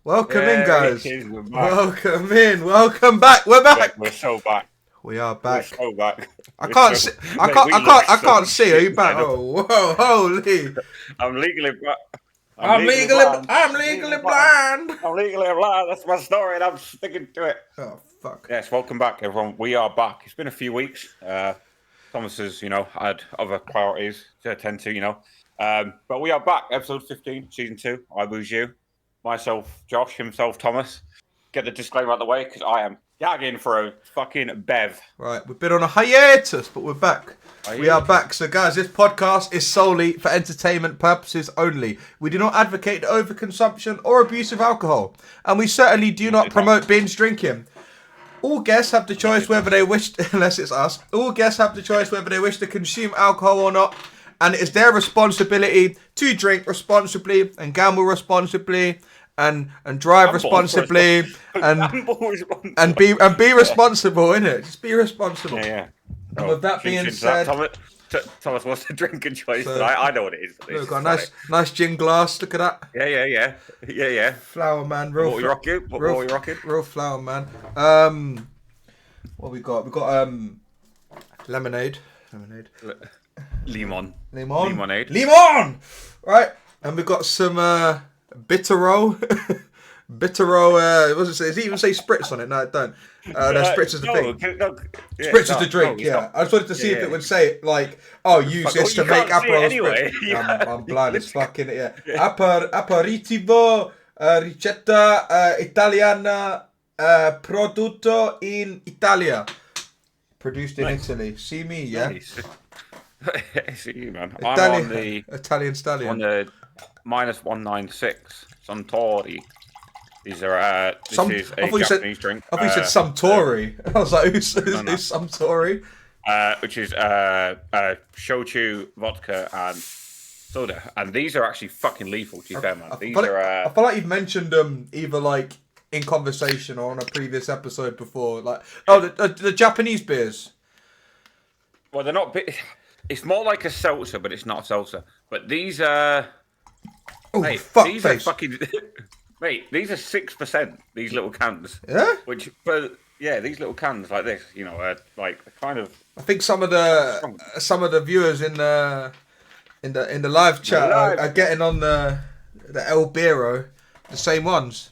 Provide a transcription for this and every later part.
Welcome in, guys. We're back. Welcome in. Welcome back. We're back. We're so back. We are We're back. so back. I can't see. Mate, we look I so can't see. Are you shit, back? man. Oh, whoa, holy! I'm legally black. I'm legally blind. I'm legally blind. That's my story, and I'm sticking to it. Oh fuck. Yes, welcome back, everyone. We are back. It's been a few weeks. Thomas has, had other priorities to attend to, but we are back. Episode 15, season 2. I Boozy. Myself, Josh, himself, Thomas. Get the disclaimer out of the way because I am gagging for a fucking bev. Right, we've been on a hiatus, but we're back. We are back. So, guys, this podcast is solely for entertainment purposes only. We do not advocate the overconsumption or abuse of alcohol, and we certainly do not promote binge drinking. All guests have the choice whether they wish, unless it's us, all guests have the choice whether they wish to consume alcohol or not, and it is their responsibility to drink responsibly and gamble responsibly and drive responsibly and be responsible, innit? Just be responsible. Yeah. And with that being said, Thomas wants to drink and choice, but I know what it is. Look, got a nice gin glass. Look at that. Yeah. Flower man, What are you rocking? What are you rocking? Real flower man. What we got? We got lemonade. Limon. Right, and we got some Bitterol. Bitterol. What does it say? Does it even say spritz on it? No, it don't. No, spritz is the thing. Spritz is the drink. Yeah, I just wanted to see if it would say like, use this to make Aperol Spritz. I'm blind as fucking it. Yeah. Aperitivo ricetta italiana prodotto in Italia. Produced in Italy. See me, yeah. Nice. See you, man. I'm on the Italian stallion. On the -196 Suntory. These are this is a Japanese drink. I thought you said Suntory. I was like, who's Suntory? Which is shochu, vodka, and soda. And these are actually fucking lethal, to be fair, man. I feel like you've mentioned them either like in conversation or on a previous episode before. Like, the Japanese beers. Well, they're not. It's more like a seltzer, but it's not a seltzer. But these are. These are fucking. Mate, these are 6%. These little cans. Yeah. These little cans like this, like kind of. I think some of the viewers in the live chat are getting on the El Biro, the same ones.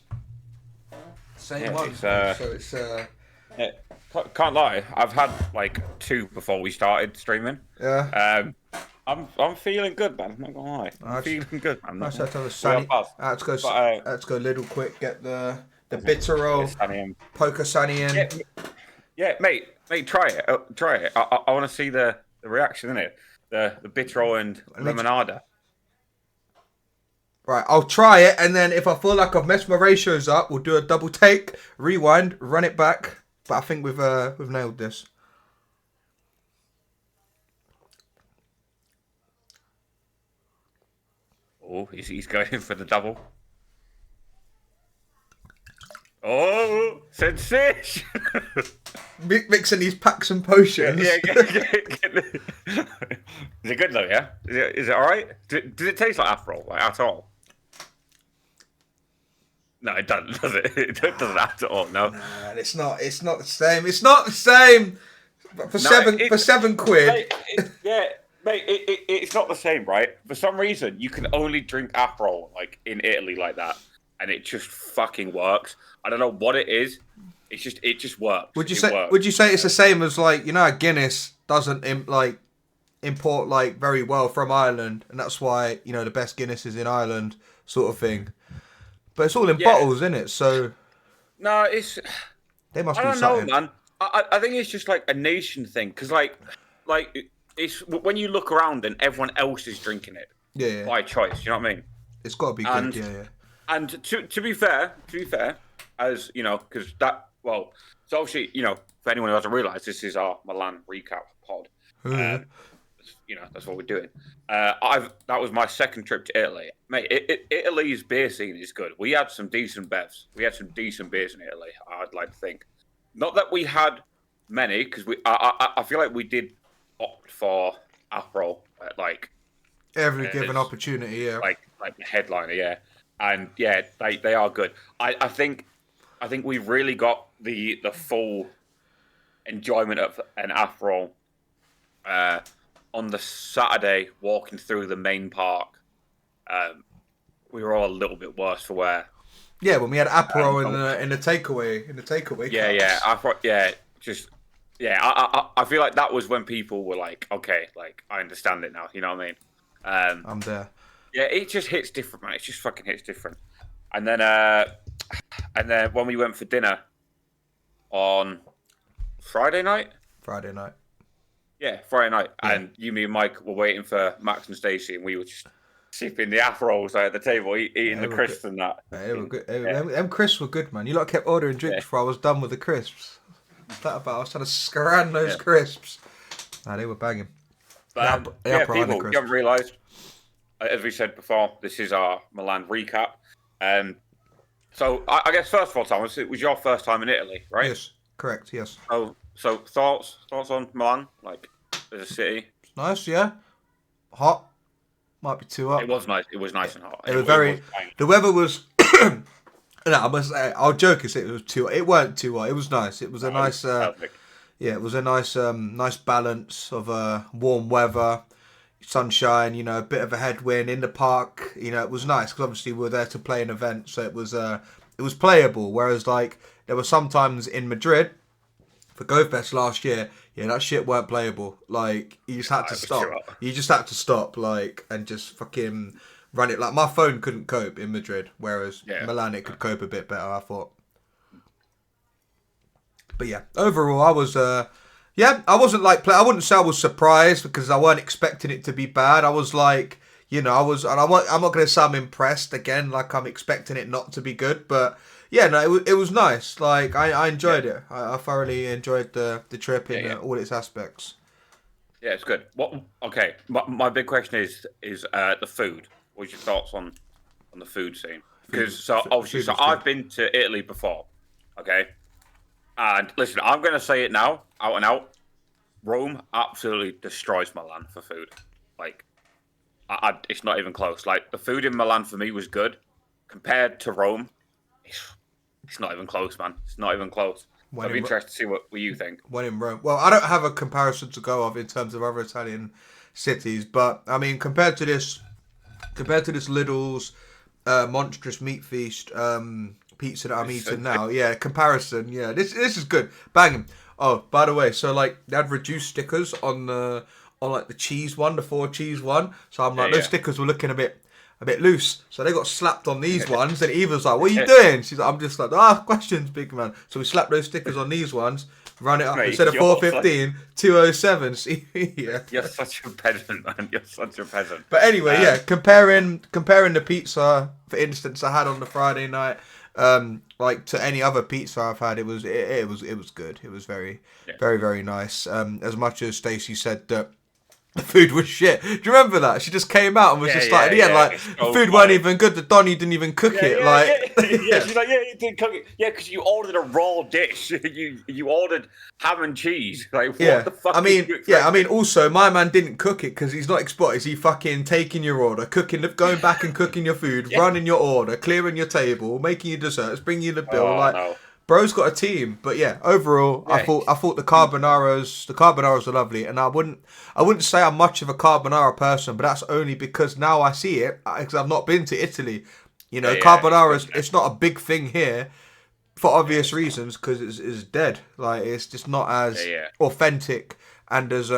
Same ones. So it's. Yeah, can't lie. I've had like 2 before we started streaming. Yeah. I'm feeling good, man. I'm not gonna lie. I'm feeling good, man. Let's go little quick. Get the Bitterol, Poker Sunny in. Yeah, mate. Try it. Try it. I want to see the reaction in it. The Bitterol and Lemonada. Right, I'll try it, and then if I feel like I've messed my ratios up, we'll do a double take, rewind, run it back. But I think we've nailed this. Oh, he's going in for the double. Oh, sensation! Mixing these packs and potions. Yeah. Is it good though? Yeah. Is it all right? Does it taste like Aperol, like at all? No, it doesn't. Does it? It doesn't at all. No. Nah, it's not. It's not the same. It's not the same. But for £7. Mate, it's not the same, right? For some reason, you can only drink Aperol like in Italy like that, and it just fucking works. I don't know what it is. It just works. Would you say it's the same as like Guinness doesn't import like very well from Ireland, and that's why the best Guinness is in Ireland, sort of thing. But it's all in bottles, isn't it? So no, they must. I don't know, man. I think it's just like a nation thing, because like. It's when you look around and everyone else is drinking it by choice. You know what I mean? It's got to be good, yeah. And to be fair, as because so obviously for anyone who hasn't realised, this is our Milan recap pod. That's what we're doing. That was my second trip to Italy, mate. Italy's beer scene is good. We had some decent bevs. We had some decent beers in Italy. I'd like to think, not that we had many, because I feel like we did opt for Aperol at like every given opportunity, like the headliner, and yeah, they are good. I think we've really got the full enjoyment of an Aperol on the Saturday walking through the main park. We were all a little bit worse for wear. Yeah, when we had Aperol in the takeaway Yeah, cups. I feel like that was when people were like, okay, like I understand it now. You know what I mean? I'm there. Yeah, it just hits different, man. It just fucking hits different. And then when we went for dinner on Friday night. Yeah, Friday night. Yeah. And you, me, and Mike were waiting for Max and Stacey, and we were just sipping the Aperols at the table, eating the crisps and that. They were good. Them crisps were good, man. You lot kept ordering drinks before I was done with the crisps. What's that about? I was trying to scran those crisps. Nah, they were banging. But, people, you haven't realised, as we said before, this is our Milan recap. So I guess first of all, Thomas, it was your first time in Italy, right? Yes, correct. Yes. So thoughts on Milan, like as a city? It's nice, yeah. Hot, might be too hot. It was nice. It was nice and hot. It was very. The weather was. No, I must say, I'll joke and say it was too. It weren't too hot. It was nice. It was a nice. It was a nice, nice balance of warm weather, sunshine. You know, a bit of a headwind in the park. You know, it was nice because obviously we were there to play an event, so it was playable. Whereas like there were sometimes in Madrid for GoFest last year, that shit weren't playable. Like you just had to stop. You just had to stop, like, and just fucking run it. Like my phone couldn't cope in Madrid, whereas Milan it could cope a bit better, I thought. But yeah, overall I was I wasn't like I wouldn't say I was surprised because I weren't expecting it to be bad. I was like, I'm not going to say I'm impressed again, like I'm expecting it not to be good, but yeah, no, it was nice. Like I enjoyed it. I thoroughly enjoyed the trip in all its aspects. Yeah, it's good. Okay, my big question is the food. What's your thoughts on the food scene? Because obviously I've been to Italy before, okay? And listen, I'm going to say it now, out and out. Rome absolutely destroys Milan for food. Like, it's not even close. Like, the food in Milan for me was good. Compared to Rome, it's not even close, man. It's not even close. I'd be interested to see what you think. When in Rome. Well, I don't have a comparison to go off in terms of other Italian cities, but, I mean, compared to this Lidl's monstrous meat feast pizza that I'm eating now, comparison, this is good, banging. Oh, by the way, so like they had reduced stickers on like the cheese one, the 4 cheese one. So I'm like, those stickers were looking a bit loose. So they got slapped on these ones, and Eva's like, "What are you doing?" She's like, "I'm just like, questions, big man." So we slapped those stickers on these ones, run it up instead of 415, 207. See, You're such a peasant, man. You're such a peasant. But anyway, comparing the pizza, for instance, I had on the Friday night. Like to any other pizza I've had, it was good. It was very, very, very nice. As much as Stacey said that the food was shit. Do you remember that? She just came out and was the food weren't even good. The Donny didn't even cook it. She's like, you didn't cook it. Yeah, because you ordered a raw dish. You ordered ham and cheese. Like, what the fuck? I mean, also my man didn't cook it because he's not expert. Is he fucking taking your order, going back and cooking your food, running your order, clearing your table, making your desserts, bringing you the bill? No. Bro's got a team, but overall, I thought the carbonaras were lovely, and I wouldn't say I'm much of a carbonara person, but that's only because now I see it because I've not been to Italy. Carbonara it's not a big thing here for obvious reasons because it's dead. Like it's just not as authentic and as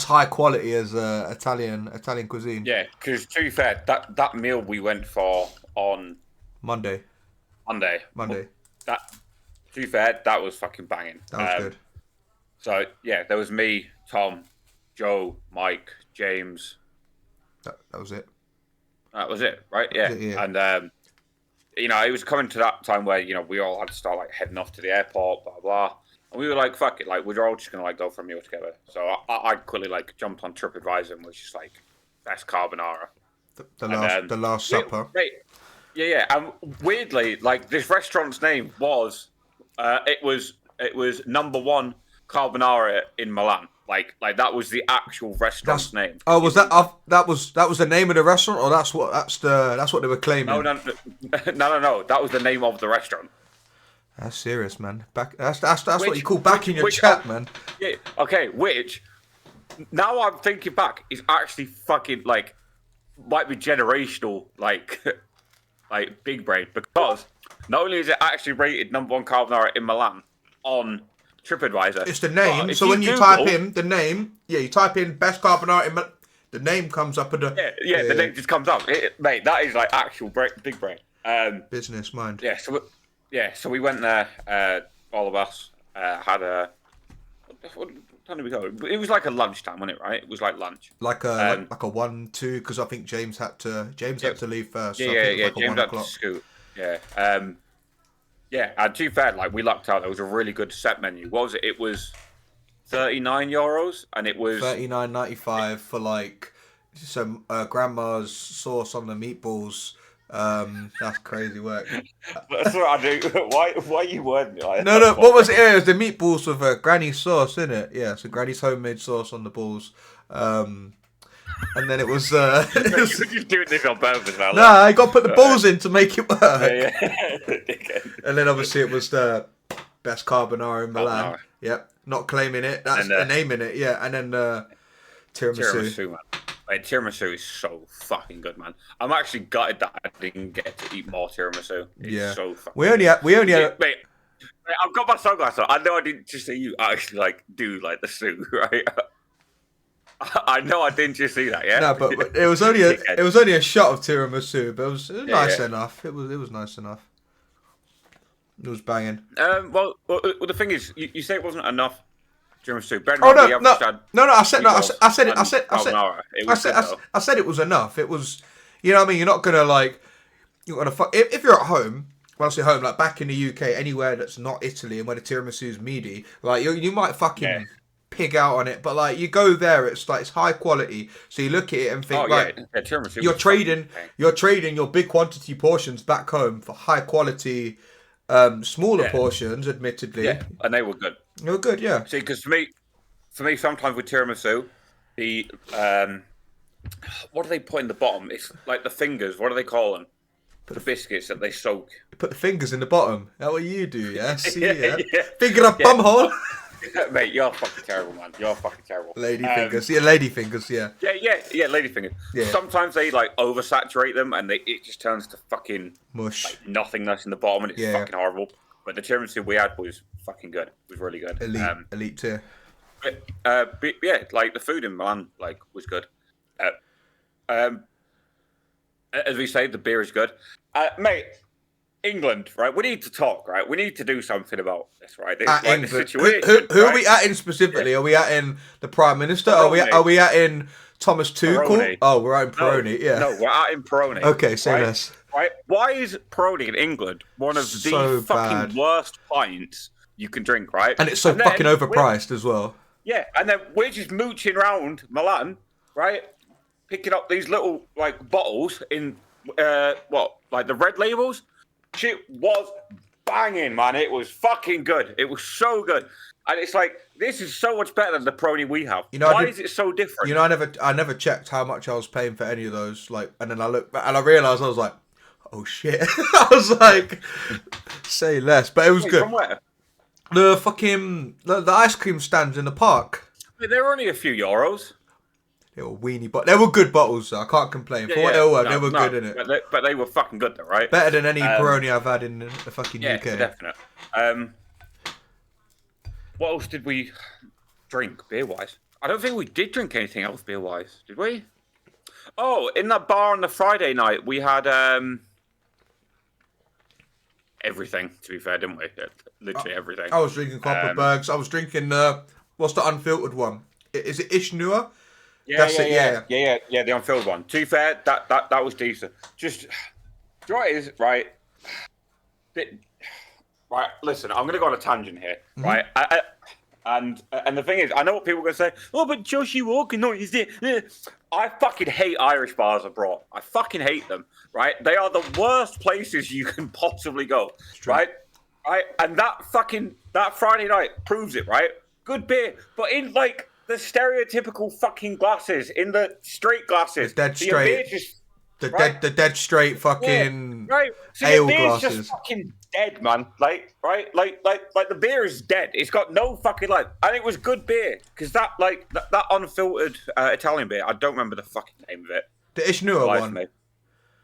high quality as Italian cuisine. Yeah, because to be fair, that meal we went for on Monday. That, to be fair, that was fucking banging. That was good. So, there was me, Tom, Joe, Mike, James. That was it. That was it, right? Yeah. And, it was coming to that time where, we all had to start, like, heading off to the airport, blah, blah. And we were like, fuck it. Like, we're all just going to, like, go for a meal together. So I quickly, like, jumped on TripAdvisor and was just like, best carbonara. The Last Supper. Yeah, and weirdly, like this restaurant's name was, it was number 1 carbonara in Milan. Like that was the actual restaurant's name. Oh, was that was the name of the restaurant, or that's what they were claiming? No. That was the name of the restaurant. That's serious, man. That's what you call back in your chat, man. Yeah. Okay. Which now I'm thinking back is actually fucking like might be generational like big brain, because not only is it actually rated #1 carbonara in Milan on TripAdvisor. It's the name. So when you type in the name, you type in best carbonara in the name comes up at the the name just comes up. Mate, that is like actual big brain. Business mind. So we went there. All of us had a. What time did we go? It was like a lunchtime, wasn't it? Right? It was like lunch. Like a 1-2, because I think James had to leave first. Yeah. James had to scoot. Yeah. And to be fair, like we lucked out. There was a really good set menu. What was it? It was €39, and it was $39.95 for like some grandma's sauce on the meatballs. That's crazy work. That's what I do. Why you weren't? Like, no. What was it? It was the meatballs with granny sauce in it. Yeah, so granny's homemade sauce on the balls. And then it was. You're just doing this on purpose now. Nah, I got to put the balls in to make it work. Yeah. And then obviously it was the best carbonara in Milan. Yep, not claiming it. That's the name in it. Yeah, and then tiramisu. Man. Mate, tiramisu is so fucking good, man. I'm actually gutted that I didn't get to eat more tiramisu. It's so fucking we only had. Mate, I've got my sunglasses on. I know I didn't just see you actually like do like the suit, right? I know I didn't just see that, yeah. No, but it was only a shot of tiramisu, but it was nice enough. It was nice enough. It was banging. Well, the thing is, you say it wasn't enough tiramisu. I said it was enough. It was, you know what I mean. You're not gonna if you're at home. When I say home, like back in the UK, anywhere that's not Italy and where the tiramisu is meaty, like you might fucking pig out on it, but like you go there, it's high quality. So you look at it and think, you're trading your big quantity portions back home for high quality, smaller portions, admittedly. Yeah, and they were good. They were good, yeah. See, because for me, sometimes with tiramisu, the what do they put in the bottom? It's like the fingers. What do they call them? The biscuits that they soak. Put the fingers in the bottom. That's what you do, yeah? See, yeah. Finger up bumhole. Mate, you're fucking terrible, man. You're fucking terrible. Lady fingers. Yeah, lady fingers, yeah. Yeah, lady fingers. Yeah. Sometimes they like oversaturate them and it just turns to fucking mush. Like, nothingness in the bottom, and it's fucking horrible. But the tiramisu we had was fucking good. It was really good. Elite tier. But yeah, like the food in Milan was good. As we say, the beer is good. Mate, England, right? We need to talk, right? We need to do something about this, right? This, the situation. Who are we at specifically? Are we at the Prime Minister? Peroni. Are we at Thomas Tuchel? Oh, we're at Peroni, No, we're at Peroni. Okay, say less. Right? Why is Peroni in England one of the fucking worst pints you can drink, right? And it's so fucking overpriced as well. Yeah, and then we're just mooching around Milan, right? Picking up these little bottles in the red labels. Shit was banging, man. It was fucking good. It was so good, and it's like this is so much better than the Peroni we have. Why is it so different? You know, I never checked how much I was paying for any of those. And then I looked back and I realised I was like, oh shit. I was like, say less, but it was good. From where? The ice cream stands in the park. They were only a few euros. They were weenie, but they were good bottles. So I can't complain. For what they were, they were good in it. But they were fucking good, though, right? Better than any Peroni I've had in the fucking UK. Yeah, definite. What else did we drink beer-wise? I don't think we did drink anything else beer-wise, did we? Oh, in that bar on the Friday night, we had everything. To be fair, didn't we? Literally everything. I was drinking Copperbergs. I was drinking what's the unfiltered one? Is it Ishnua? Yeah, the unfilled one. To be fair, that was decent. Just, right? Right, listen, I'm going to go on a tangent here, right? And the thing is, I know what people are going to say. Oh, but Josh, you organised it. I fucking hate Irish bars abroad. I fucking hate them, right? They are the worst places you can possibly go, right? And that Friday night proves it, right? good beer, but in like the stereotypical fucking glasses, in the straight glasses, The dead so your beer's straight, just the dead straight fucking right. So your ale beer's glasses. just fucking dead, man. Like the beer is dead. It's got no fucking life, and it was good beer because that unfiltered Italian beer. I don't remember the fucking name of it. The Ishnua one. Me.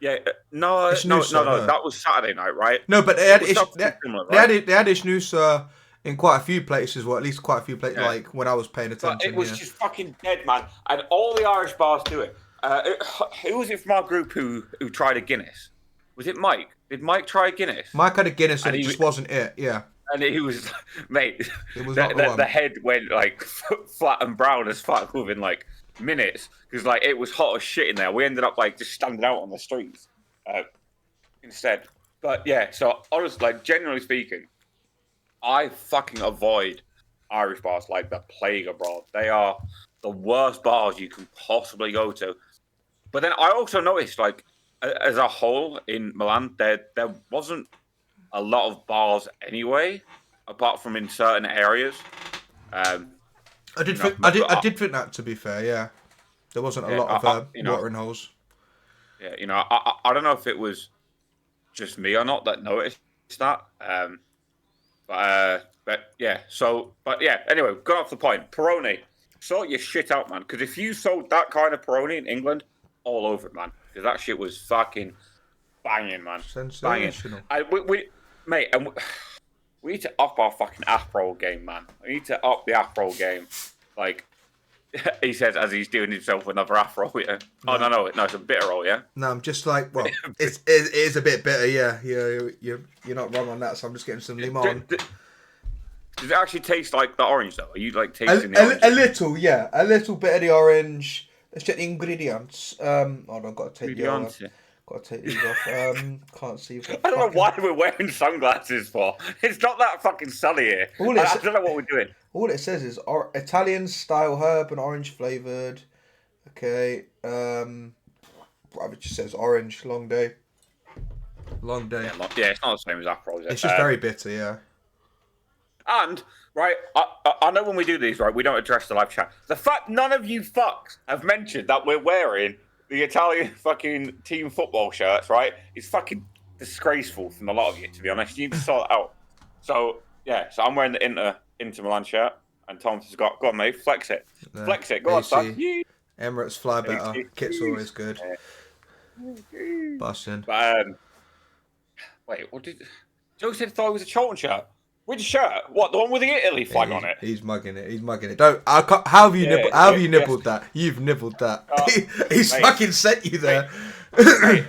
Yeah, no. That was Saturday night, right? No, but they had similar, right? they had Ishnusa in quite a few places. Well, at least quite a few places. Like when I was paying attention. But it was just fucking dead, man. And all the Irish bars do it. Who was it from our group who tried a Guinness? Was it Mike? Did Mike try a Guinness? Mike had a Guinness and it just wasn't it. Yeah. And he was, mate. It was the head went like flat and brown as fuck within like minutes because like it was hot as shit in there. We ended up like just standing out on the streets instead. But yeah, so honestly, like generally speaking, I fucking avoid Irish bars like the plague abroad. They are the worst bars you can possibly go to. But then I also noticed, like, as a whole in Milan, there wasn't a lot of bars anyway, apart from in certain areas. I did think that, to be fair. Yeah, there wasn't a lot of watering holes. Yeah, I don't know if it was just me or not that noticed that. But yeah. Anyway, going off the point, Peroni, sort your shit out, man. Because if you sold that kind of Peroni in England, all over it, man. Because that shit was fucking banging, man. Sensational. We need to up our fucking Aperol game, man. We need to up the Aperol game. Like, he says as he's doing himself another Aperol, yeah. Oh, no, it's a bitter roll, yeah? No, I'm just like, well, it is a bit bitter, yeah. You're not wrong on that, so I'm just getting some limon. Does it actually taste like the orange, though? Are you, like, tasting the orange? A little, yeah. A little bit of the orange. Let's check the ingredients. Hold on, I've got to take these off. Can't see. I don't know why we're wearing sunglasses for. It's not that fucking sunny here. I don't know what we're doing. All it says is Italian style herb and orange flavoured. Okay. It just says orange. Long day. Yeah, it's not the same as Aperol, is it? It's just very bitter, yeah. And, right, I know when we do these, right, we don't address the live chat. The fact none of you fucks have mentioned that we're wearing the Italian fucking team football shirts, right, is fucking disgraceful from a lot of you, to be honest. You need to sort that out. So, yeah, so I'm wearing the Inter Milan shirt, and Tom's has got, go on, mate, flex it. No, flex it, go on, son. Emirates fly better. Kit's always good. Bussin'. But, wait, what did... Joe thought it was a Charlton shirt. Which shirt? What, the one with the Italy flag on it? He's mugging it. Don't. How have you nibbled? How have you nibbled that? You've nibbled that. He's fucking sent you there. Mate,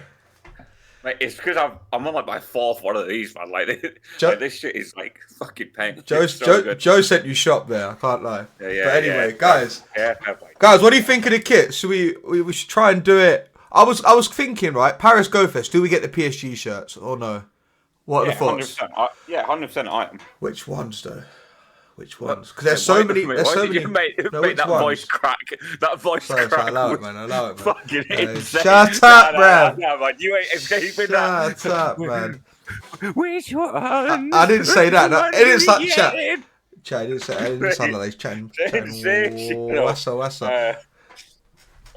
it's because I'm on like my fourth one of these, man. Like this shit is like fucking pain. Joe sent you shop there. I can't lie. Yeah. But anyway, guys. Yeah, guys, what do you think of the kit? Should we should try and do it? I was thinking, right? Paris Go Fest. Do we get the PSG shirts or no? What are the thoughts? 100%. 100% I am. Which ones, though? Which ones? Because there's so many. There's so many. Make that ones? Voice crack. That voice crack. Allow it, man. Fucking insane. Shut up, man. No, man. You ain't escaping that. Shut up, man. Which one? I didn't say that. No, it didn't start chat. Chat. I didn't sound like he's chatting. What's up?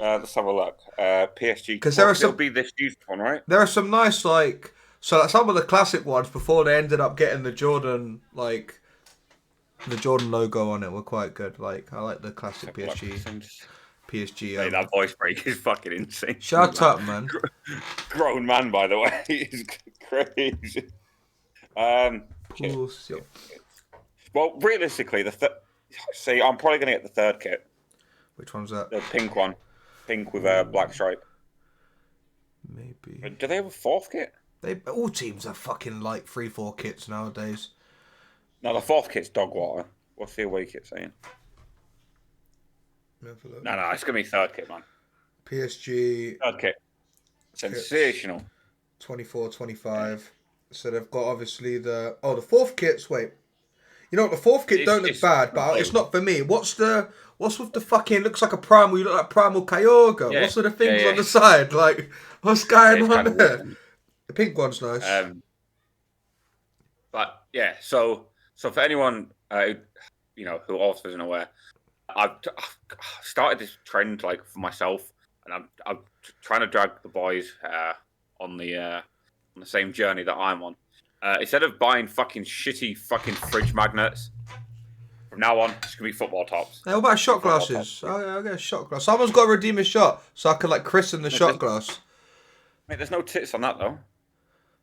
Let's have a look. PSG. Because there are some. It'll be this used one, right? There are some nice like. So like some of the classic ones before they ended up getting the Jordan logo on it were quite good. Like I like the classic PSG. Hey, that voice break is fucking insane. Shut up, man. Grown man, by the way, he's crazy. Well, realistically, see, I'm probably gonna get the third kit. Which one's that? The pink one, pink with a black stripe. Maybe. Do they have a fourth kit? All teams have fucking like 3-4 kits nowadays. No, the fourth kit's dog water. What's the away kit saying? No, it's gonna be third kit, man. PSG. Third kit. Sensational. 24-25. So they've got obviously the fourth kit's. Wait, you know what? The fourth kit don't look bad, but it's not for me. What's with the fucking? Looks like a primal. You look like Primal Kyogre. Yeah, what's with the things on the side? Like, what's going on there? Weird. The pink one's nice. But yeah, so for anyone who who also isn't aware, I've started this trend like for myself, and I'm trying to drag the boys on the same journey that I'm on. Instead of buying fucking shitty fucking fridge magnets, from now on it's gonna be football tops. Hey, what about shot glasses? I'll get a shot glass. Someone's got to redeem a shot so I can like christen the shot glass. Mate, there's no tits on that though.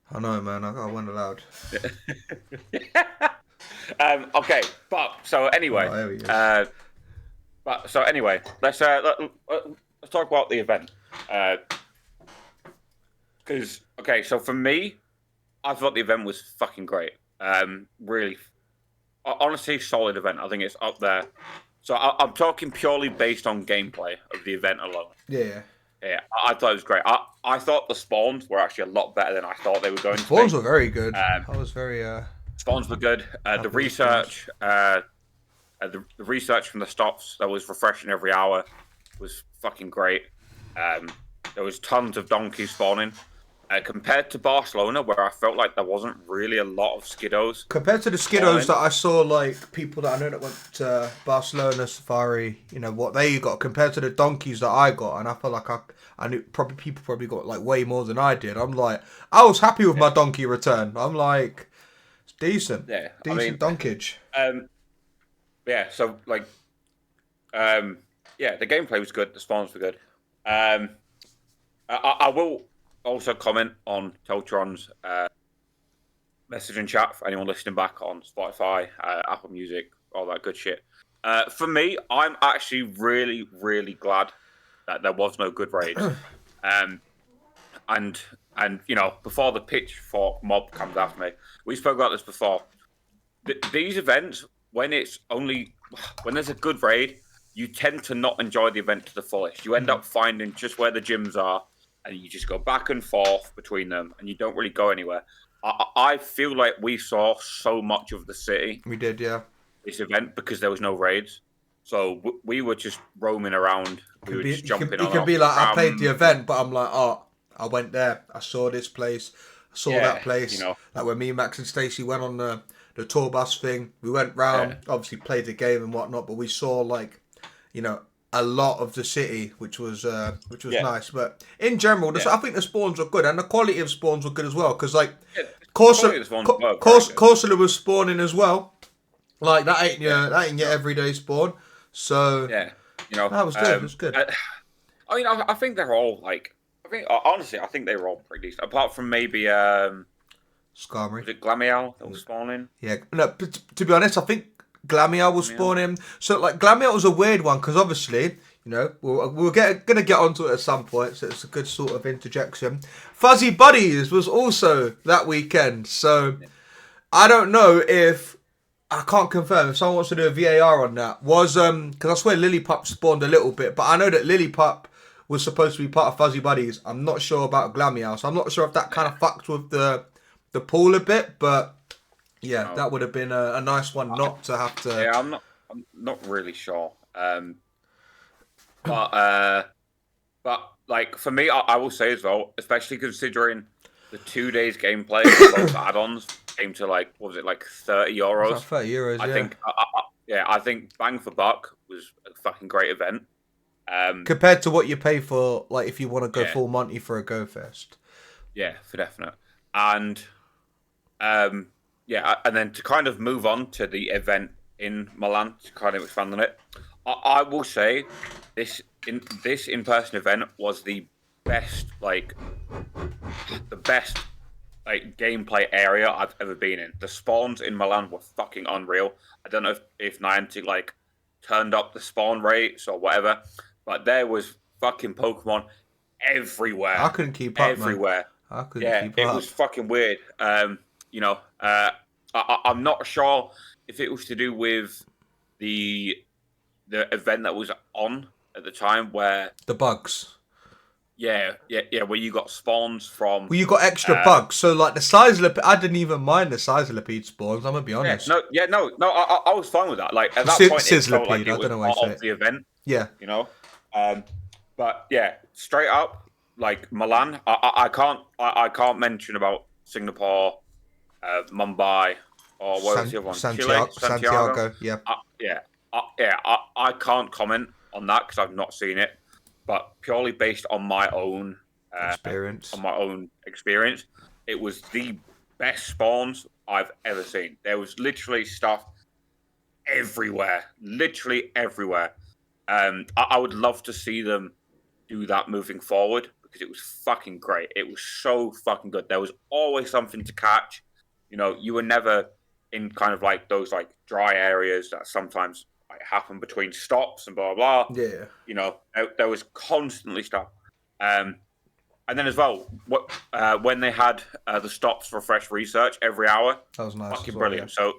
I know, man. I went aloud. Okay, but so anyway, let's talk about the event. Because so for me, I thought the event was fucking great. Really, honestly, solid event. I think it's up there. So I'm talking purely based on gameplay of the event alone. Yeah. Yeah, I thought it was great. I thought the spawns were actually a lot better than I thought they were going to be. Spawns were very good. I was very... Spawns were good. The research... the research from the stops that was refreshing every hour was fucking great. There was tons of donkeys spawning. Compared to Barcelona, where I felt like there wasn't really a lot of skiddos. Compared to the skiddos that I saw, like, people that I know that went to Barcelona Safari, what they got, compared to the donkeys that I got, and I felt like I knew people probably got, like, way more than I did. I'm like, I was happy with my donkey return. I'm like, it's decent. Yeah. Decent donkage. Yeah, so, like, the gameplay was good. The spawns were good. I will also comment on Teltron's message and chat for anyone listening back on Spotify, Apple Music, all that good shit. For me, I'm actually really, really glad that there was no good raids. And before the pitchfork mob comes after me, we spoke about this before. These events, when there's a good raid, you tend to not enjoy the event to the fullest. You end up finding just where the gyms are, and you just go back and forth between them, and you don't really go anywhere. I feel like we saw so much of the city. We did, yeah. This event, because there was no raids. So we were just roaming around. We were just jumping on. It can be like, I played the event, but I'm like, I went there. I saw this place. I saw that place. Like when me, Max, and Stacey went on the tour bus thing, we went round, obviously played the game and whatnot, but we saw, like, a lot of the city, which was nice. But in general, I think the spawns were good, and the quality of spawns were good as well. Because like, Corsola was spawning as well. Like that ain't your everyday spawn. So that was good. It was good. I think they're all like. Honestly, I think they were all pretty decent. Apart from maybe Skarmory. Was it Glamiel that was spawning? Yeah. No, to be honest, I think Glamiel was spawning. So, like, Glamiel was a weird one because obviously, we're gonna get onto it at some point. So it's a good sort of interjection. Fuzzy Buddies was also that weekend. So I don't know if I can't confirm if someone wants to do a VAR on that. Was because I swear Lillipup spawned a little bit, but I know that Lillipup was supposed to be part of Fuzzy Buddies. I'm not sure about Glamiel, so I'm not sure if that kind of fucked with the pool a bit, but. Yeah, that would have been a nice one not to have to. Yeah, I'm not really sure. But like for me, I will say as well, especially considering the 2 days gameplay of both add-ons came to like, what was it, like €30? Like €30, I think bang for buck was a fucking great event. Compared to what you pay for, like if you want to go full Monty for a Go Fest. Yeah, for definite. And and then to kind of move on to the event in Milan, to kind of expand on it, I will say this in-person event was the best gameplay area I've ever been in. The spawns in Milan were fucking unreal. I don't know if Niantic like turned up the spawn rates or whatever, but there was fucking Pokémon everywhere. I couldn't keep up, everywhere. Man. I couldn't keep up. It was fucking weird. I'm not sure if it was to do with the event that was on at the time where the bugs. Yeah, where you got spawns from. Well, you got extra bugs. So, like the Sizzlipede, I didn't even mind the Sizzlipede spawns. I'm gonna be honest. No, I was fine with that. Like at that point, it felt like it was part of the event. Yeah, but yeah, straight up, like Milan, I can't mention about Singapore, Mumbai, or what was the other one? Santiago. Chile, Santiago. Yeah. I can't comment on that because I've not seen it, but purely based on my own experience, it was the best spawns I've ever seen. There was literally stuff everywhere, literally everywhere. I would love to see them do that moving forward because it was fucking great. It was so fucking good. There was always something to catch. You know, you were never in kind of like those like dry areas that sometimes like happen between stops and blah blah blah. Yeah. You know, there was constantly stuff. And then as well, when they had the stops for fresh research every hour, that was nice. Fucking brilliant. Yeah. So,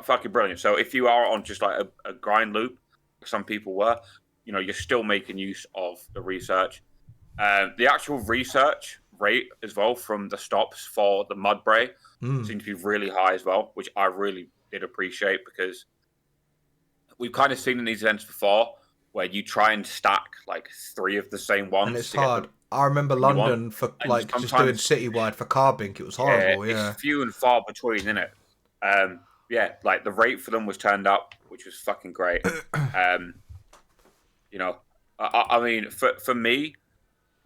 fucking brilliant. So if you are on just like a grind loop, some people were, you know, you're still making use of the research. The actual research rate as well from the stops for the Mudbray seemed to be really high as well, which I really did appreciate because we've kind of seen in these events before where you try and stack like 3 of the same ones. And it's hard. I remember London for like just doing citywide for Carbink. It was horrible. Yeah, it's few and far between, isn't it? Yeah, like the rate for them was turned up, which was fucking great. You know, I mean, for me,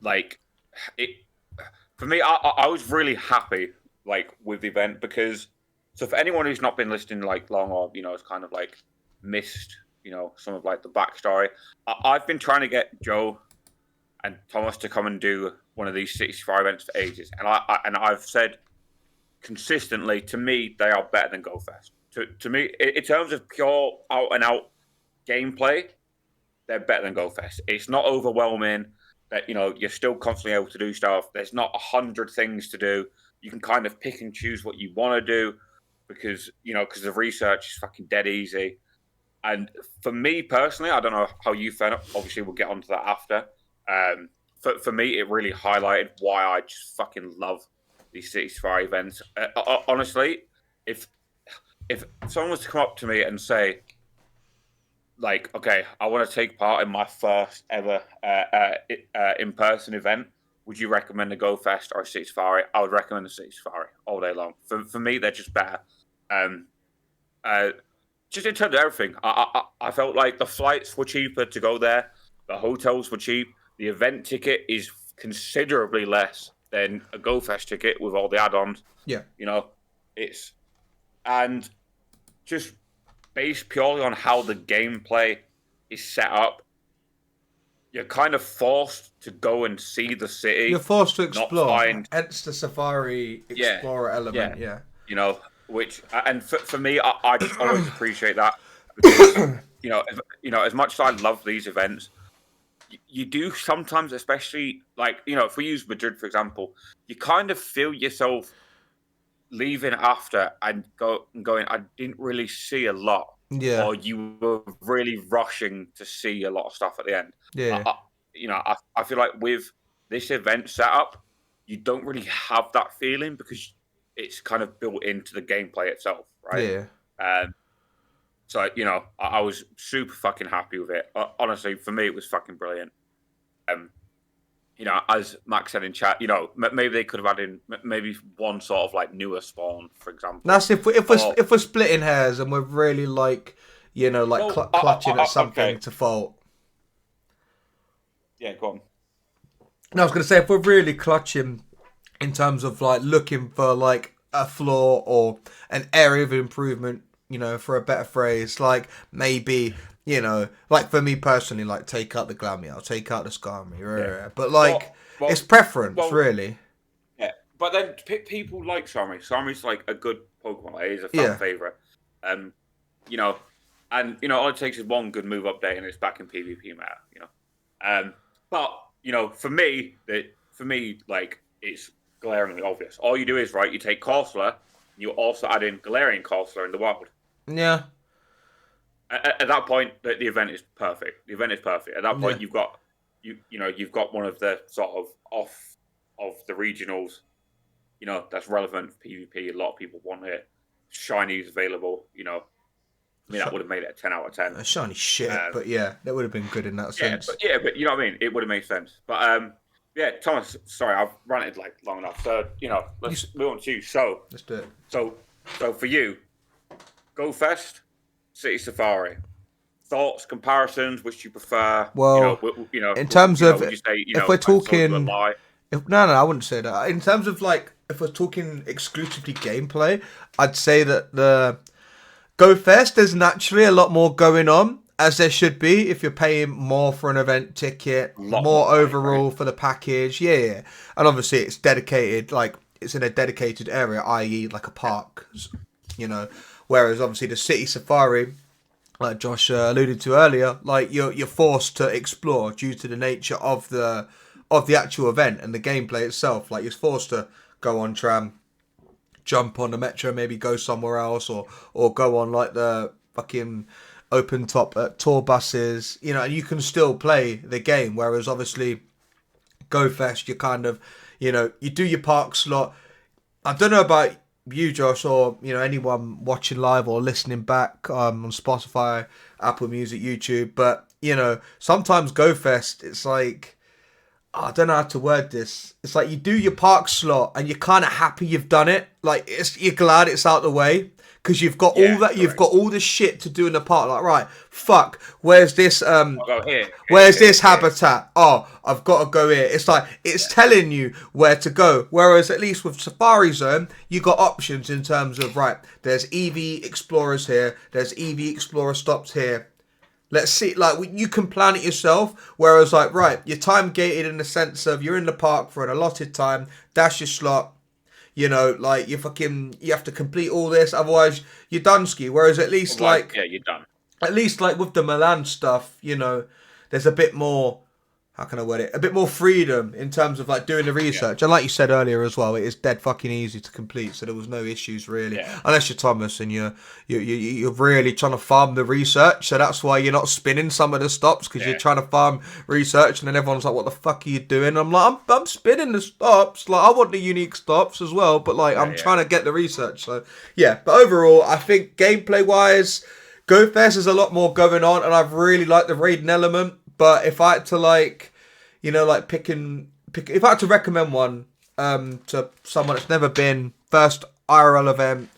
like I was really happy like with the event because so for anyone who's not been listening like long or you know, it's kind of like missed you know some of like the backstory. I've been trying to get Joe and Thomas to come and do one of these 65 events for ages, and I've said consistently to me they are better than GoFest. To me, in terms of pure out and out gameplay, they're better than GoFest. It's not overwhelming. That you know you're still constantly able to do stuff. There's not 100 things to do. You can kind of pick and choose what you want to do because you know because the research is fucking dead easy. And for me personally, I don't know how you found it. Obviously, we'll get onto that after. For me, it really highlighted why I just fucking love these City Safari events. Honestly, if someone was to come up to me and say, like, okay, I want to take part in my first ever in-person event, would you recommend a GoFest or a City Safari? I would recommend the City Safari all day long. For me, they're just better. Just in terms of everything, I felt like the flights were cheaper to go there. The hotels were cheap. The event ticket is considerably less than a GoFest ticket with all the add-ons. Yeah. You know, and just based purely on how the gameplay is set up, you're kind of forced to go and see the city. You're forced to explore. Hence the Safari Explorer element, yeah. You know, which, and for me, I just always appreciate that. Because, you know, as much as I love these events, you do sometimes, especially like, you know, if we use Madrid, for example, you kind of feel yourself leaving after and going, I didn't really see a lot. Yeah. Or you were really rushing to see a lot of stuff at the end. Yeah. I feel like with this event setup, you don't really have that feeling because it's kind of built into the gameplay itself, right? Yeah. So, you know, I was super fucking happy with it. Honestly, for me, it was fucking brilliant. You know, as Max said in chat, you know, maybe they could have added maybe one sort of like newer spawn, for example. That's if we're splitting hairs and we're really like, you know, like clutching at something to fault. Yeah, go on. No, I was going to say, if we're really clutching in terms of like looking for like a flaw or an area of improvement, you know, for a better phrase, like maybe, you know, like for me personally, like take out the Glammy, I'll take out the Skarmy, but like it's preference, really. Yeah, but then people like Skarmy. Skarmy's like a good Pokemon. Like, he's a fan favorite. You know, and you know, all it takes is one good move update and it's back in PvP meta. You know, but you know, for me, like it's glaringly obvious. All you do is you take Corsola, you also add in Galarian Corsola in the wild. Yeah. At that point, the event is perfect. The event is perfect. At that point, you've got you've got one of the sort of off of the regionals, you know, that's relevant for PvP. A lot of people want it. Shiny is available. You know, I mean, that would have made it a 10 out of 10. A shiny shit, but yeah, that would have been good in that sense. But you know what I mean. It would have made sense. But yeah, Thomas. Sorry, I've ranted like long enough. So you know, let's move on to you. So let's do it. So for you, Go Fest, City Safari. Thoughts, comparisons, which you prefer? Well, in terms of, would you say, if we're talking, no, I wouldn't say that. In terms of like, if we're talking exclusively gameplay, I'd say that the Go Fest, there's naturally a lot more going on, as there should be if you're paying more for an event ticket, more overall money, right? For the package. Yeah. And obviously it's dedicated, like it's in a dedicated area, i.e. like a park, whereas obviously the City Safari, like Josh alluded to earlier, like you're forced to explore due to the nature of the actual event and the gameplay itself. Like you're forced to go on tram, jump on the metro, maybe go somewhere else, or go on like the fucking open top tour buses, and you can still play the game. Whereas obviously Go Fest, you kind of, you do your park slot. I don't know about you, Josh, or anyone watching live or listening back on Spotify, Apple Music, YouTube, but sometimes Go Fest, it's like, I don't know how to word this. It's like you do your park slot and you're kind of happy you've done it. Like you're glad it's out the way because you've got all that. You've got all this shit to do in the park. Like, right, fuck. Where's this? I'll go here. Where's this habitat? Oh, I've got to go here. It's like it's telling you where to go. Whereas at least with Safari Zone, you got options in terms of right. There's EV Explorers here. There's EV Explorer stops here. Let's see, like, you can plan it yourself, whereas, like, right, you're time-gated in the sense of you're in the park for an allotted time, that's your slot, like, you have to complete all this, otherwise you're done ski, whereas at least, yeah, you're done. At least, like, with the Milan stuff, there's a bit more, how can I word it, a bit more freedom in terms of, like, doing the research, and like you said earlier as well, it is dead fucking easy to complete, so there was no issues, really, unless you're Thomas and you're really trying to farm the research, so that's why you're not spinning some of the stops, because you're trying to farm research, and then everyone's like, what the fuck are you doing? I'm like, I'm spinning the stops, like, I want the unique stops as well, but, like, I'm trying to get the research, so, yeah, but overall, I think gameplay-wise, Go Fest is a lot more going on, and I've really liked the raiding element, but if I had to, like, if I had to recommend one to someone that's never been, first IRL event,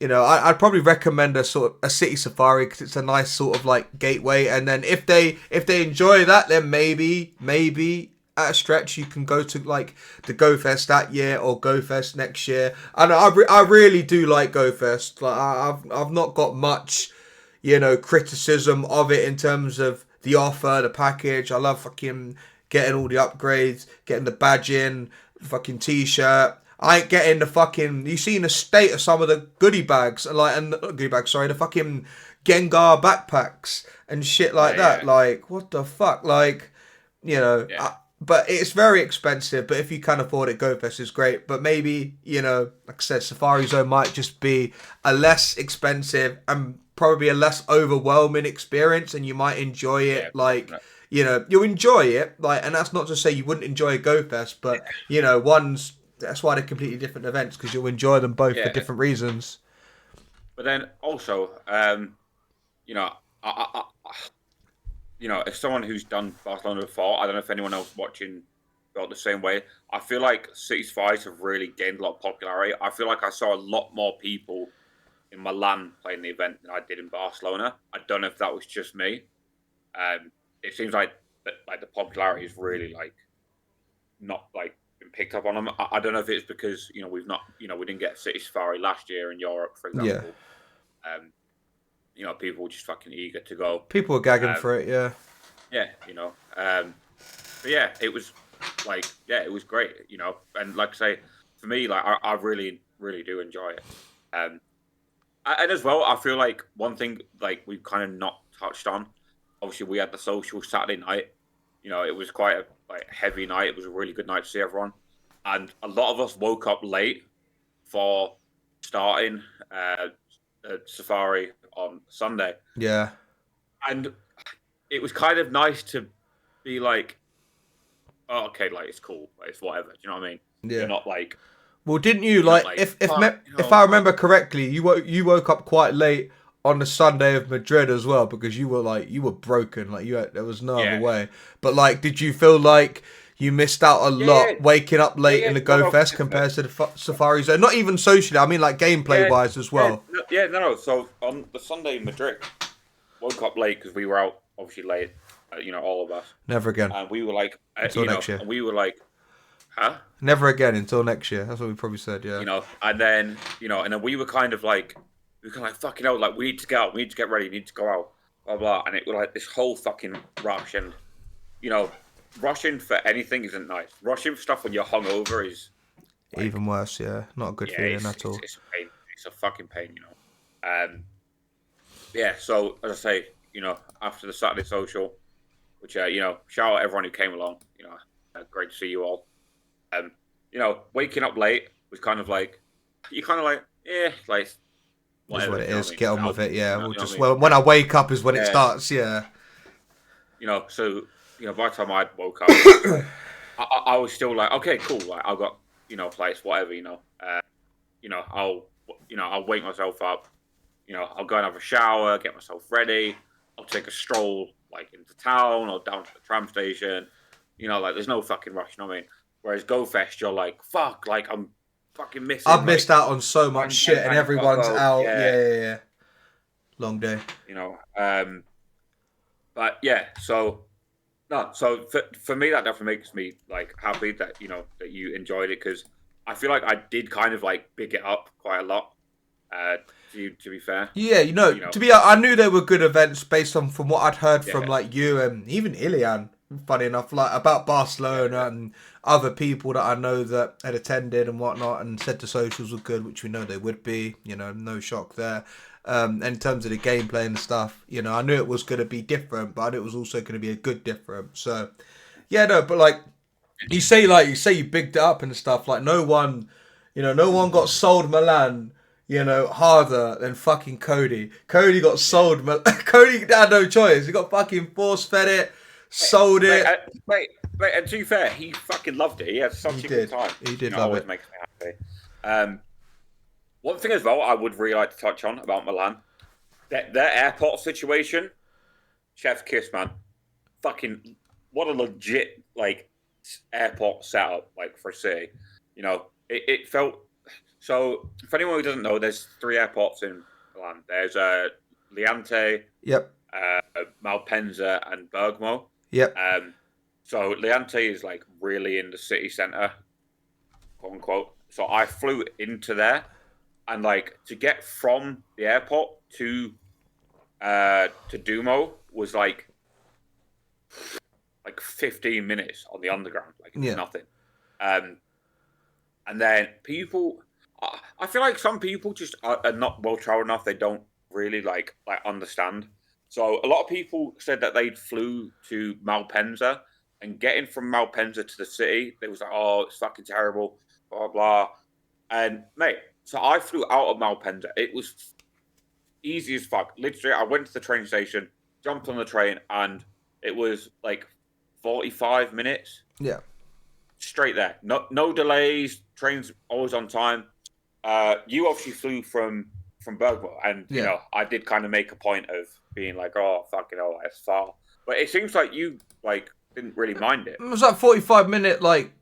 I'd probably recommend a City Safari because it's a nice sort of like gateway. And then if they enjoy that, then maybe at a stretch you can go to like the Go Fest that year or Go Fest next year. And I really do like Go Fest. Like I've not got much, criticism of it in terms of the offer, the package. I love fucking getting all the upgrades, getting the badge in, fucking t-shirt. I ain't getting the fucking... You seen the state of some of the goodie bags, the fucking Gengar backpacks and shit like that. Yeah. Like, what the fuck? Like, but it's very expensive, but if you can afford it, Go Fest is great. But maybe, like I said, Safari Zone might just be a less expensive and probably a less overwhelming experience, and you might enjoy it, you'll enjoy it, like, and that's not to say you wouldn't enjoy a Go Fest, but that's why they're completely different events, because you'll enjoy them both for different reasons. But then also, if someone who's done Barcelona before, I don't know if anyone else watching felt the same way. I feel like City Spies have really gained a lot of popularity. I feel like I saw a lot more people in Milan playing the event than I did in Barcelona. I don't know if that was just me. It seems like the popularity is really not been picked up on them. I don't know if it's because we didn't get City Safari last year in Europe, for example. People were just fucking eager to go. People were gagging for it, yeah. Yeah, but yeah, it was it was great, and like I say, for me, I really, really do enjoy it. And as well, I feel like one thing we've kind of not touched on. Obviously, we had the social Saturday night. It was quite a heavy night. It was a really good night to see everyone, and a lot of us woke up late for starting Safari on Sunday. Yeah, and it was kind of nice to be like, oh, okay, it's cool, it's whatever. Do you know what I mean? Yeah. You're not well, didn't you if I remember correctly, you woke up quite late on the Sunday of Madrid as well, because you were broken, there was no other way. But did you feel like you missed out a lot waking up late in the Go Fest compared to the Safari Zone? Not even socially, I mean gameplay wise as well. no. So on the Sunday in Madrid, woke up late because we were out obviously late. All of us. Never again. And we were like, until next year. And we were like, huh? Never again until next year. That's what we probably said. Yeah. And then and then we were kind of like, fucking hell, like we need to go out, we need to get ready, we need to go out, blah blah. And it was like this whole fucking rush, and rushing for anything isn't nice. Rushing for stuff when you're hungover is like, even worse. Yeah, not a good feeling at all. It's a pain. It's a fucking pain, So as I say, after the Saturday social, which shout out everyone who came along. Great to see you all. Waking up late was kind of like like That's what it is. Get on with it. Yeah, we'll just when I wake up is when it starts. Yeah. So by the time I woke up, I was still like, okay, cool. Like I've got place, whatever. I'll wake myself up. I'll go and have a shower, get myself ready. I'll take a stroll like into town or down to the tram station. There's no fucking rush. You know what I mean? Whereas GoFest, you're like, fuck, like I'm fucking missing. I've missed out on so much shit, and everyone's out. Yeah. Long day. But yeah, so for me that definitely makes me like happy that that you enjoyed it, because I feel like I did kind of like big it up quite a lot. To be fair. Yeah, to be I knew they were good events based on from what I'd heard from like you and even Ilian. Funny enough, like about Barcelona and other people that I know that had attended and whatnot, and said the socials were good, which we know they would be. No shock there. And in terms of the gameplay and stuff, I knew it was going to be different, but I knew it was also going to be a good different. So, yeah, no, but like you say you bigged it up and stuff. Like no one got sold Milan, harder than fucking Cody. Cody got sold. Cody had no choice. He got fucking force fed it. Sold it. Wait, and to be fair, he fucking loved it. He had such a good time. He did love it. Makes me happy. One thing as well I would really like to touch on about Milan, their airport situation, chef's kiss, man. Fucking, what a legit, like, airport setup, like, for a city. It felt... So, for anyone who doesn't know, there's 3 airports in Milan. There's Liante, yep, Malpensa, and Bergamo. Yep. So Liante is like really in the city centre, quote unquote. So I flew into there, and like to get from the airport to Dumo was like 15 minutes on the underground. Like it's nothing. And then people, I feel like some people just are not well traveled enough. They don't really like understand. So a lot of people said that they flew to Malpensa, and getting from Malpensa to the city, they was like, oh, it's fucking terrible, blah, blah. And mate, so I flew out of Malpensa. It was easy as fuck. Literally, I went to the train station, jumped on the train, and it was like 45 minutes. Yeah. Straight there. No delays. Trains always on time. You obviously flew from Bergamo, and I did kind of make a point of being like, oh fucking hell, that's far. But it seems like you didn't really mind it. It was like 45-minute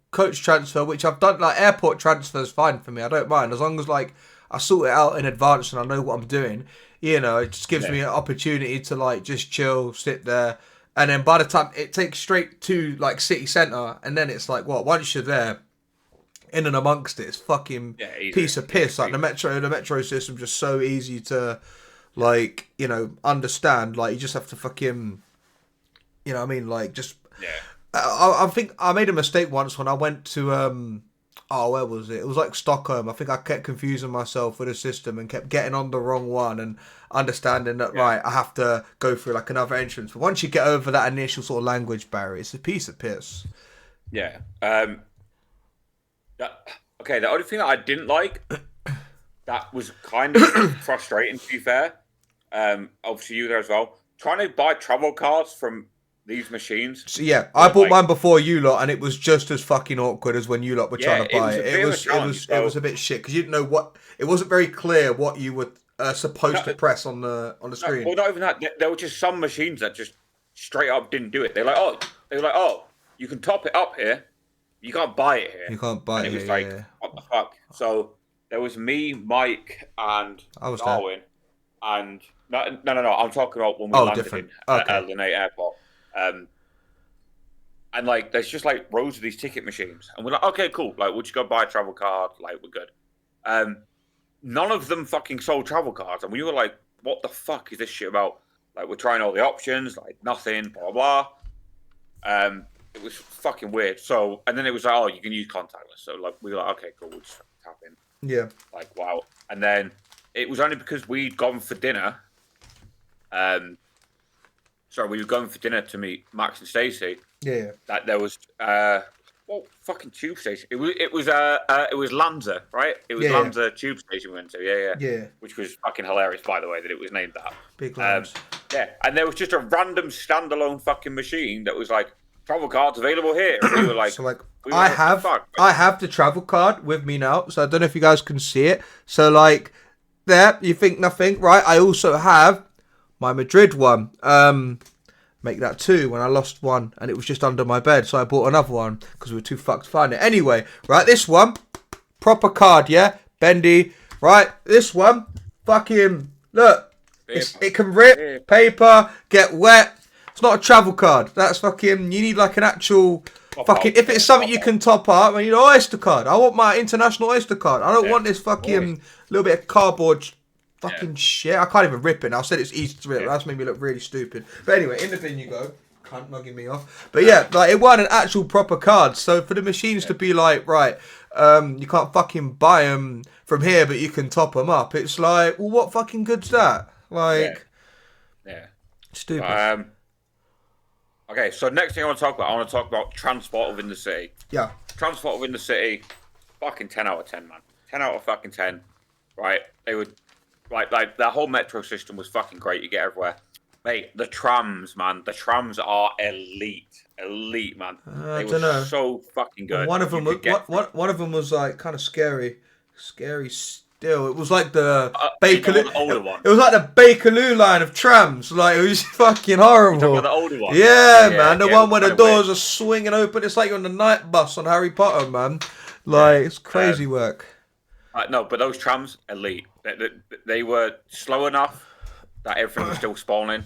coach transfer, which I've done. Like airport transfer's fine for me. I don't mind as long as I sort it out in advance and I know what I'm doing. It just gives me an opportunity to just chill, sit there, and then by the time it takes straight to city centre, and then it's once you're there, in and amongst it, it's fucking piece of piss. Like the metro system just so easy to understand. Like you just have to fucking, I think I made a mistake once when I went to where was it? It was Stockholm. I think I kept confusing myself with the system and kept getting on the wrong one and understanding that right, I have to go through another entrance. But once you get over that initial sort of language barrier, it's a piece of piss. Yeah. Okay, the only thing that I didn't like, that was kind of frustrating, to be fair. Obviously, you there as well. Trying to buy travel cards from these machines. So, yeah, I bought mine before you lot, and it was just as fucking awkward as when you lot were trying to buy it. It was a bit shit because you didn't know what. It wasn't very clear what you were supposed to press on the screen. Well, not even that. There were just some machines that just straight up didn't do it. They were like, oh, you can top it up here. You can't buy it here. You can't buy it here. It was what the fuck? So There was me, Mike, and I was Darwin, and no. I'm talking about when we landed different. in Okay. Lanai Airport. And like, there's just like rows of these ticket machines, and we're like, okay, cool. Like, we'll just go buy a travel card. Like, we're good. None of them fucking sold travel cards, and we were like, what the fuck is this shit about? Like, we're trying all the options, like nothing, blah blah blah. It was fucking weird. So, and then it was like, oh, you can use contactless. So like, we were like, okay, cool, we'll just tap in. Yeah. Like, wow. And then it was only because we'd gone for dinner. We were going for dinner to meet Max and Stacey. Yeah. That there was fucking tube station. It was Lanza, right? It was Lanza tube station we went to. Yeah. Which was fucking hilarious, by the way, that it was named that. Big Lambs. Yeah, and there was just a random standalone fucking machine that was like, travel cards available here. And we were like, so like, I have the travel card with me now, so I don't know if you guys can see it. So like, there, you think nothing, right? I also have my Madrid one. Make that 2 when I lost one, and it was just under my bed, so I bought another one because we were too fucked to find it. Anyway, right, this one, proper card, yeah, bendy. Right, this one, fucking look, it can rip, paper, get wet. It's not a travel card. That's fucking. You need like an actual fucking. If it's something you can top up, I need an Oyster card. I want my international Oyster card. I don't want this fucking little bit of cardboard. Fucking shit. I can't even rip it now. I said it's easy to rip. That's made me look really stupid. But anyway, in the bin you go. Can't mugging me off. But yeah, like it wasn't an actual proper card. So for the machines to be like, right, you can't fucking buy them from here, but you can top them up. It's like, well, what fucking good's that? Like, stupid. Okay, so next thing I want to talk about transport within the city. Yeah. Transport within the city, fucking 10 out of 10, man. 10 out of fucking 10. Right? They would. Like the whole metro system was fucking great. You get everywhere, mate. The trams, man. The trams are elite, man. They were so fucking good. One of them was like kind of scary still. It was like the Bakerloo. Older one. It was like the Bakerloo line of trams. Like it was fucking horrible. The older one. Yeah, man. The one where the doors are swinging open. It's like you're on the night bus on Harry Potter, man. Like it's crazy work. No, but those trams, elite. They were slow enough that everything was still spawning,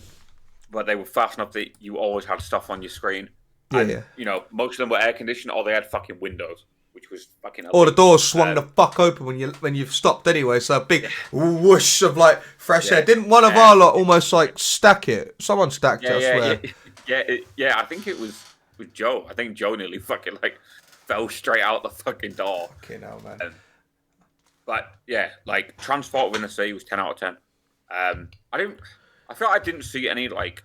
but they were fast enough that you always had stuff on your screen. And, you know, most of them were air conditioned, or they had fucking windows, which was fucking elite. Or the doors swung the fuck open when you've stopped anyway, so a big whoosh of like fresh air. Didn't one of our lot almost like stack it? Someone stacked it, I swear. Yeah, I think it was with Joe. I think Joe nearly fucking like fell straight out the fucking door. Fucking hell, man. But yeah, like transport within the city was 10 out of 10. I feel like I didn't see any like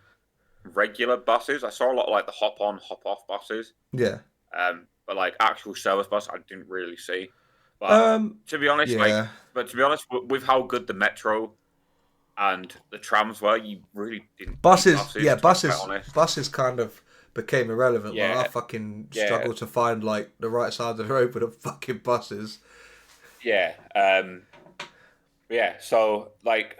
regular buses. I saw a lot of like the hop on, hop off buses. Yeah. But like actual service bus, I didn't really see. But to be honest, with how good the metro and the trams were, you really didn't. Buses kind of became irrelevant. Yeah. Like, I fucking struggled to find like the right side of the road for the fucking buses. Yeah. So like,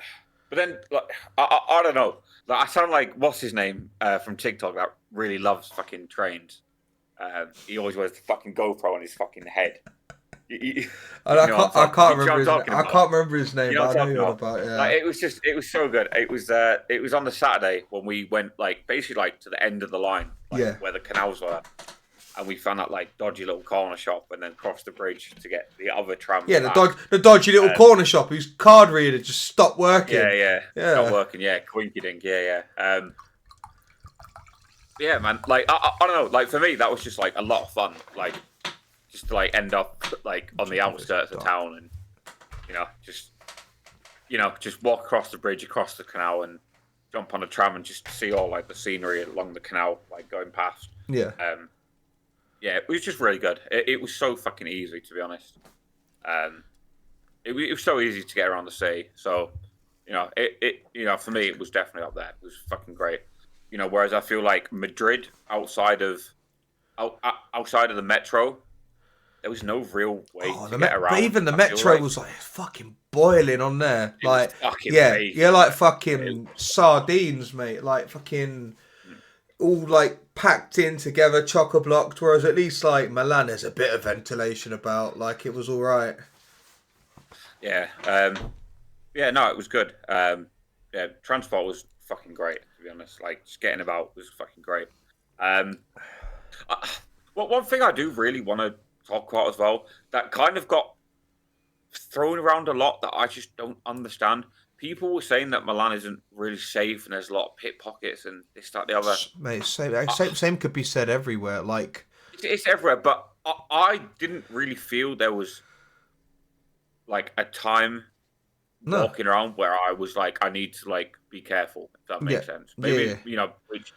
but then like, I don't know. Like, I sound like what's his name from TikTok that really loves fucking trains. He always wears the fucking GoPro on his fucking head. I can't remember his name. You know but I know you're about. Yeah. Like, it was so good. It was on the Saturday when we went like basically like to the end of the line, where the canals were. And we found that like dodgy little corner shop, and then crossed the bridge to get the other tram. Yeah, the dodgy little corner shop whose card reader just stopped working. Yeah. Stopped working. Yeah, quinky dink. Yeah. Yeah, man. Like I don't know. Like for me, that was just like a lot of fun. Like just to like end up like on the outskirts of town, and just walk across the bridge, across the canal, and jump on a tram and just see all like the scenery along the canal, like going past. Yeah. Yeah, it was just really good. It was so fucking easy, to be honest. It was so easy to get around the city. So, for me, it was definitely up there. It was fucking great. Whereas I feel like Madrid, outside of the metro, there was no real way to get around. But even the metro was like fucking boiling on there. Like, you're like fucking sardines, mate. Like fucking all like packed in together, chock-a-blocked. Whereas at least like Milan, there's a bit of ventilation about. Like it was all right. Yeah. Yeah. No, it was good. Yeah, transport was fucking great. To be honest, like just getting about was fucking great. Um, well, one thing I do really want to talk about as well that kind of got thrown around a lot that I just don't understand. People were saying that Milan isn't really safe and there's a lot of pickpockets and this, that, the other. Mate, Uh, same could be said everywhere. Like, it's everywhere, but I didn't really feel there was like a time no, walking around where I was like, I need to like be careful. If that yeah, makes sense. yeah. Maybe which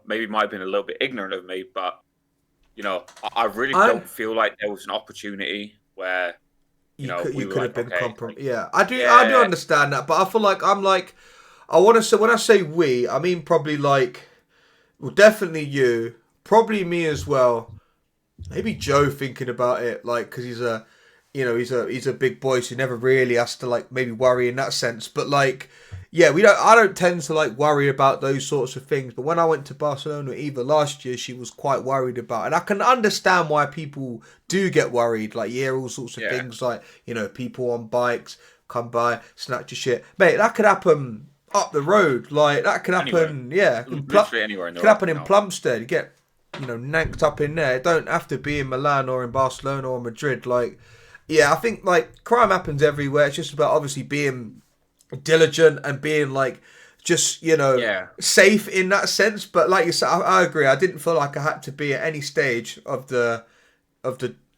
maybe might have been a little bit ignorant of me, but I really I don't feel like there was an opportunity where you we were could have like, been okay, like, Yeah, I do yeah, understand that, but I feel like I'm like I want to say when I say we, I mean probably like well definitely you, probably me as well. Maybe Joe thinking about it like because he's a he's a big boy, so he never really has to like maybe worry in that sense. But like, yeah, I don't tend to like worry about those sorts of things. But when I went to Barcelona, Eva last year, she was quite worried about, and I can understand why people do get worried. Like, yeah, all sorts of yeah, things, like people on bikes come by, snatch your shit, mate. That could happen up the road. Like that could anywhere, happen. Yeah, literally anywhere in the could world. happen in Plumstead. You get nanked up in there. It don't have to be in Milan or in Barcelona or Madrid. Like, yeah, I think like crime happens everywhere. It's just about obviously being diligent and being like just Yeah, safe in that sense. But like you said, I agree. I didn't feel like I had to be at any stage of the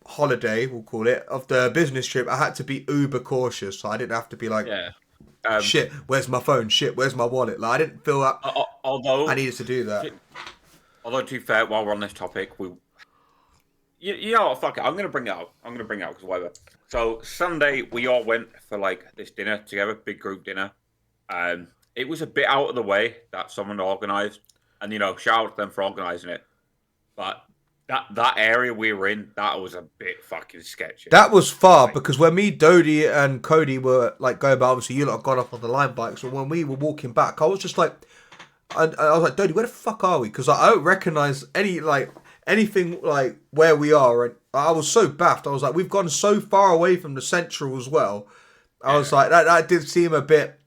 holiday, we'll call it, of the business trip. I had to be uber cautious. So I didn't have to be like, yeah. Um, shit, where's my phone? Shit, where's my wallet? Like I didn't feel that I although needed to do that. to be fair, while we're on this topic, you know what, fuck it, I'm gonna bring it out. I'm gonna bring it out because whatever. So Sunday we all went for like this dinner together, big group dinner. It was a bit out of the way that someone organised, and shout out to them for organising it. But that area we were in, that was a bit fucking sketchy. That was far Like, because when me, Dodie, and Cody were like going back, obviously you lot got off on the line bikes. So when we were walking back, I was just like, I was like, Dodie, where the fuck are we? Because I don't recognize anything like where we are. And I was so baffed. I was like, we've gone so far away from the central as well. I was yeah, like, that did seem a bit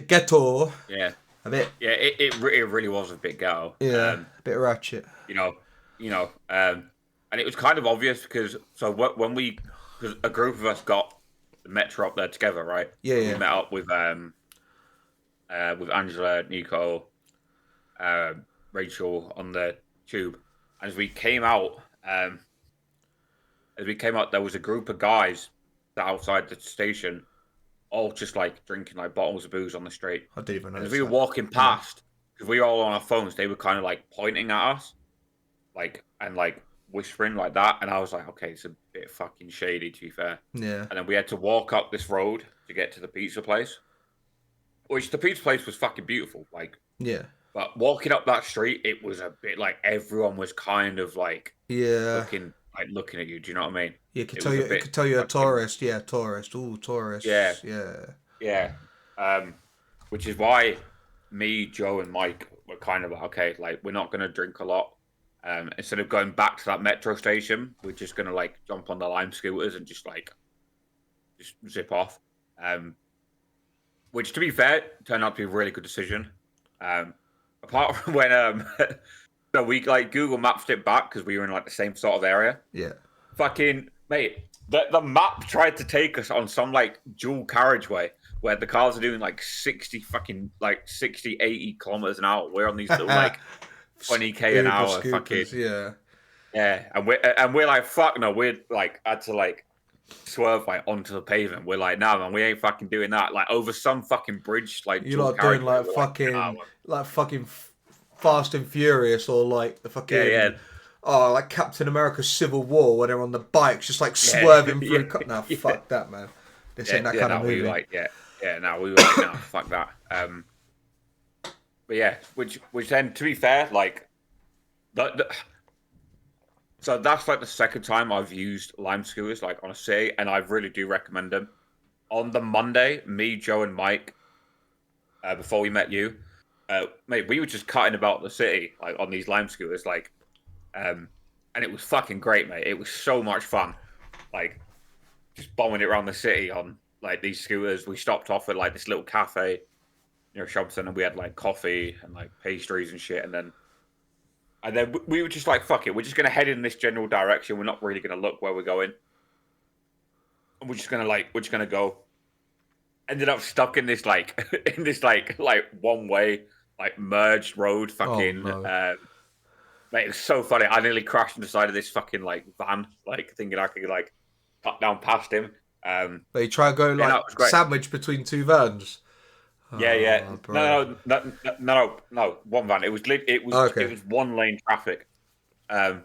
ghetto, yeah, a bit yeah. It really was a bit ghetto. yeah, a bit ratchet. You know, and it was kind of obvious because because a group of us got the metro up there together, right? Yeah, We yeah. met up with Angela, Nico, Rachel on the tube, and as we came out, there was a group of guys that outside the station, all just like drinking like bottles of booze on the street. I didn't even And as notice we were that. walking past, because we were all on our phones, they were kind of like pointing at us, like and like whispering like that, and I was like, okay, it's a bit fucking shady to be fair. Yeah, And then we had to walk up this road to get to the pizza place, which the pizza place was fucking beautiful, like. yeah, But walking up that street, it was a bit like everyone was kind of like yeah. looking at you. Do you know what I mean? You could It tell was a it bit could tell you're a fucking tourist. Yeah, tourist. Ooh, yeah, tourists. Yeah. yeah. Which is why me, Joe, and Mike were kind of like, okay, like we're not gonna drink a lot. Instead of going back to that metro station, we're just gonna like jump on the lime scooters and just zip off. Which, to be fair, turned out to be a really good decision. Apart from when so we like Google Maps it back because we were in like the same sort of area. Yeah. Fucking mate, the map tried to take us on some like dual carriageway where the cars are doing like 60, 80 kilometers an hour. We're on these little like 20k an Uber hour fucking scooters, yeah. yeah, and we're like fuck no, we're like had to like swerve like onto the pavement. We're like, nah man, we ain't fucking doing that. Like over some fucking bridge, like You're dual not doing carriageway. like We're fucking nah, Fast and Furious or like the yeah, fucking yeah. like Captain America Civil War where they're on the bikes just like Yeah, swerving through. yeah, Nah, yeah. fuck that, man. This Yeah, ain't that yeah, kind no, of movie. we were like, no, we were like, no, fuck that. But yeah, which then, to be fair, like, so that's like the second time I've used lime scooters, like on a city, and I really do recommend them. On the Monday, me, Joe, and Mike, before we met you, mate, we were just cutting about the city, like on these lime scooters, and it was fucking great, mate. It was so much fun, like. just bombing it around the city on like these scooters. We stopped off at like this little cafe near Shopton, and we had like coffee and like pastries and shit. And then we were just like, fuck it, we're just gonna head in this general direction. We're not really gonna look where we're going, and we're just gonna go. Ended up stuck in this like one way like merged road. Fucking mate, it was so funny. I nearly crashed on the side of this fucking like van, like thinking I could like cut down past him. They try and go like sandwich between two vans. Yeah. No. One van. It was it was one lane traffic. Yeah,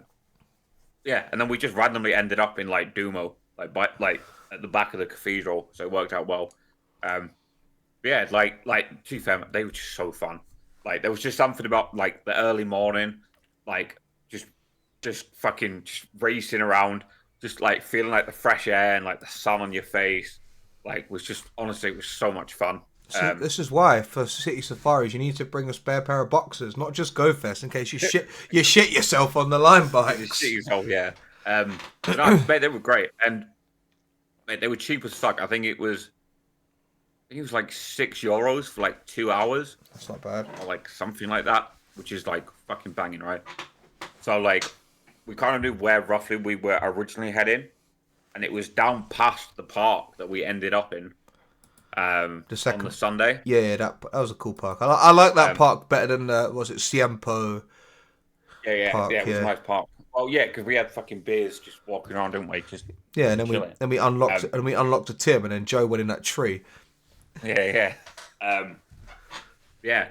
and then we just randomly ended up in like Dumo, like at the back of the cathedral. So it worked out well. Yeah, like to be fair, they were just so fun. Like there was just something about like the early morning, like just fucking just racing around, just like feeling like the fresh air and like the sun on your face. Like was just honestly, it was so much fun. So this is why for city safaris you need to bring a spare pair of boxers, not just Go Fest, in case you shit yourself on the line bikes. Yeah. No, mate, they were great, and mate, they were cheap as fuck. I think it was like €6 for like 2 hours. That's not bad. Or like something like that, which is like fucking banging, right? So like we kind of knew where roughly we were originally heading, and it was down past the park that we ended up in. On the Sunday. Yeah, that was a cool park. I like that park better than was it Siempo? Park, it was a nice park. Oh yeah, because we had fucking beers just walking around, didn't we? Just and then we unlocked a Tim, and then Joe went in that tree. Yeah.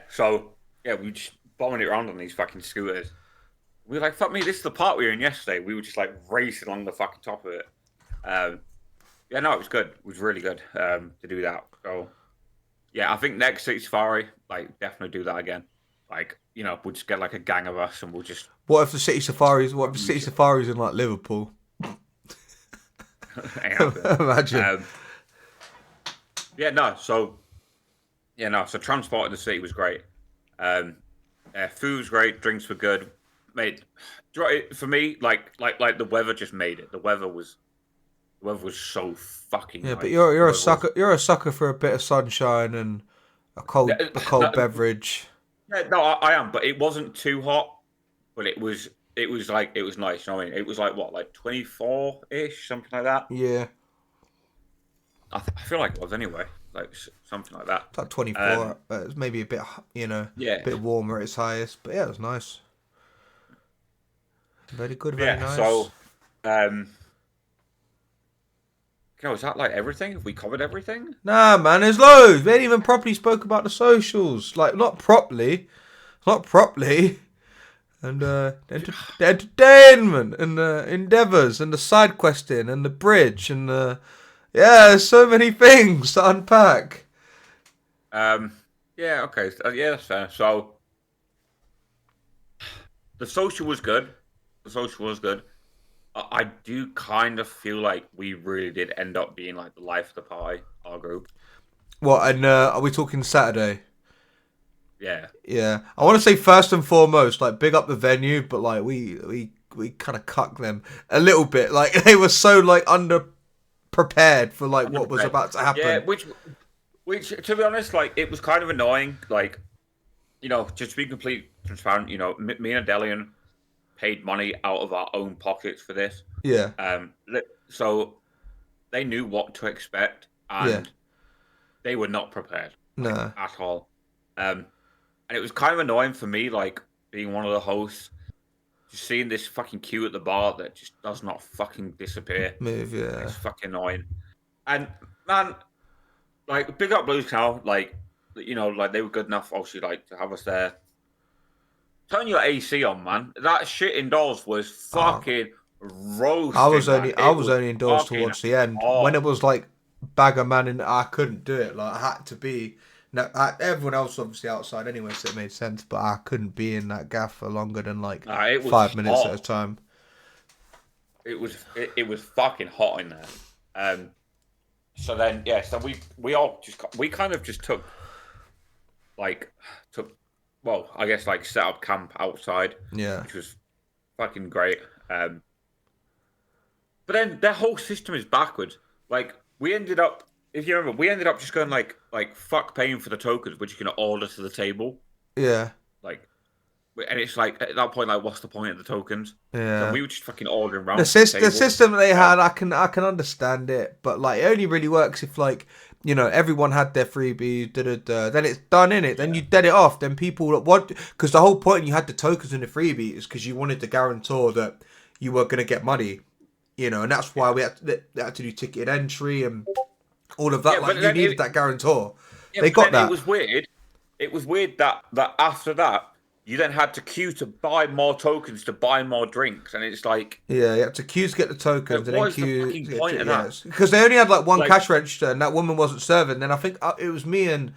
So we just bombing it around on these fucking scooters. We were like, fuck me, this is the part we were in yesterday. We were just like racing along the fucking top of it. Yeah, no, it was good. It was really good to do that. So, yeah, I think next City Safari, like, definitely do that again. Like, we'll just get like a gang of us and we'll just. What if the City Safaris in like Liverpool? Imagine. So transport in the city was great. Food was great. Drinks were good. Mate, for me, like the weather just made it. The weather was so fucking nice. But you're a sucker. You're a sucker for a bit of sunshine and a cold beverage. Yeah, no, I am, but it wasn't too hot. But it was nice. You know what I mean? It was like what, like 24-ish, something like that. Yeah. I feel like it was anyway, like something like that. It's like 24. It's maybe a bit, a bit warmer at its highest. But yeah, it was nice. Very good. Very nice. So, is that like everything? Have we covered everything? Nah, man, there's loads. We ain't even properly spoke about the socials. Like, not properly. And the entertainment and the endeavours and the side questing and the bridge and there's so many things to unpack. Okay. That's fair. So, the social was good. I do kind of feel like we really did end up being like the life of the party, our group. What, and are we talking Saturday? Yeah. Yeah. I want to say first and foremost, like, big up the venue, but like we kind of cucked them a little bit. Like, they were so like prepared for like what was about to happen. Yeah, which to be honest, like it was kind of annoying. Like, just to be completely transparent, me and Adelian paid money out of our own pockets for this. Yeah. So they knew what to expect, and they were not prepared. At all. And it was kind of annoying for me, like being one of the hosts, just seeing this fucking queue at the bar that just does not fucking disappear. It's fucking annoying. And man, like big up Blues Cow, like like they were good enough, obviously, like to have us there. Turn your AC on, man. That shit indoors was fucking roasting. I was only indoors towards the end. When it was like Bagger Man, and I couldn't do it. Like I had to be. No, everyone else obviously outside anyway, so it made sense. But I couldn't be in that gaff for longer than like 5 minutes at a time. It was fucking hot in there. So then so we kind of just took I guess like set up camp outside. Yeah. Which was fucking great. But then their whole system is backwards. like we ended up. If you remember, we ended up just going like fuck paying for the tokens, which you can order to the table. Yeah. Like, and it's like at that point, like, what's the point of the tokens? So Yeah. we were just fucking ordering around. The system that they had, I can understand it, but like it only really works if like everyone had their freebies. Then it's done in it. Then you dead it off. Then people that want, because the whole point you had the tokens in the freebie is because you wanted to guarantee that you were going to get money, and that's why we had to do ticketed entry and all of that. Like you needed that guarantor. Yeah, they got that. It was weird. It was weird that after that. You then had to queue to buy more tokens to buy more drinks, and it's like you had to queue to get the tokens, and then queue. The fucking point of that? Because they only had like one cash register, and that woman wasn't serving. Then I think it was me and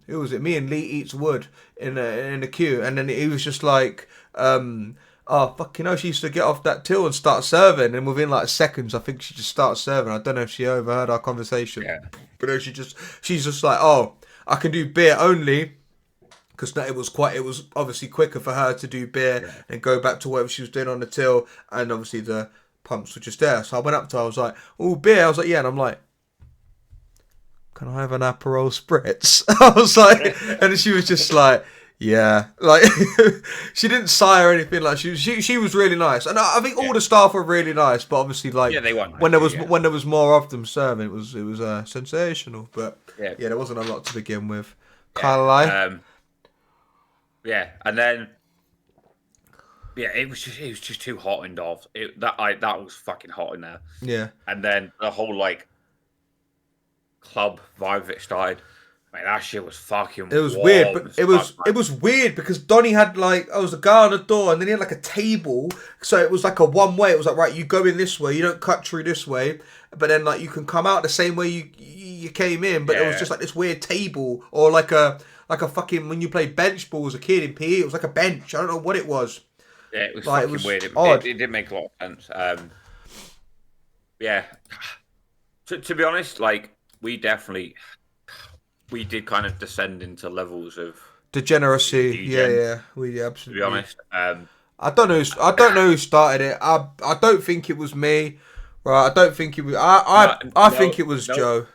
who was it? Me and Lee Eats Wood in the queue, and then he was just like, oh fucking hell, she used to get off that till and start serving, and within like seconds, I think she just started serving. I don't know if she overheard our conversation, but no, she's just like, oh, I can do beer only. Because it was obviously quicker for her to do beer and go back to whatever she was doing on the till, and obviously the pumps were just there. So I went up to her, I was like, oh, beer? I was like, yeah, and I'm like, can I have an Aperol Spritz? I was like, and she was just like, yeah, like she didn't sigh or anything. Like she was really nice, and I think all the staff were really nice. But obviously, like they weren't when there was more of them serving, it was sensational. But there wasn't a lot to begin with. Can't lie. Yeah, and then it was just too hot indoors. That was fucking hot in there. Yeah, and then the whole like club vibe that started. Man, that shit was fucking. It was weird, but it was weird because Donnie had like was a guy on the door, and then he had like a table, so it was like a one way. It was like, right, you go in this way, you don't cut through this way, but then like you can come out the same way you came in, but it was just like this weird table or like a fucking, when you played bench ball as a kid in PE, it was like a bench. I don't know what it was. Yeah, it was like, fucking weird. It did make a lot of sense. Yeah. To be honest, like, we did kind of descend into levels of degeneracy. Yeah. We absolutely. To be honest. I don't know who started it. I don't think it was me. Right, I don't think it was. I think it was Joe.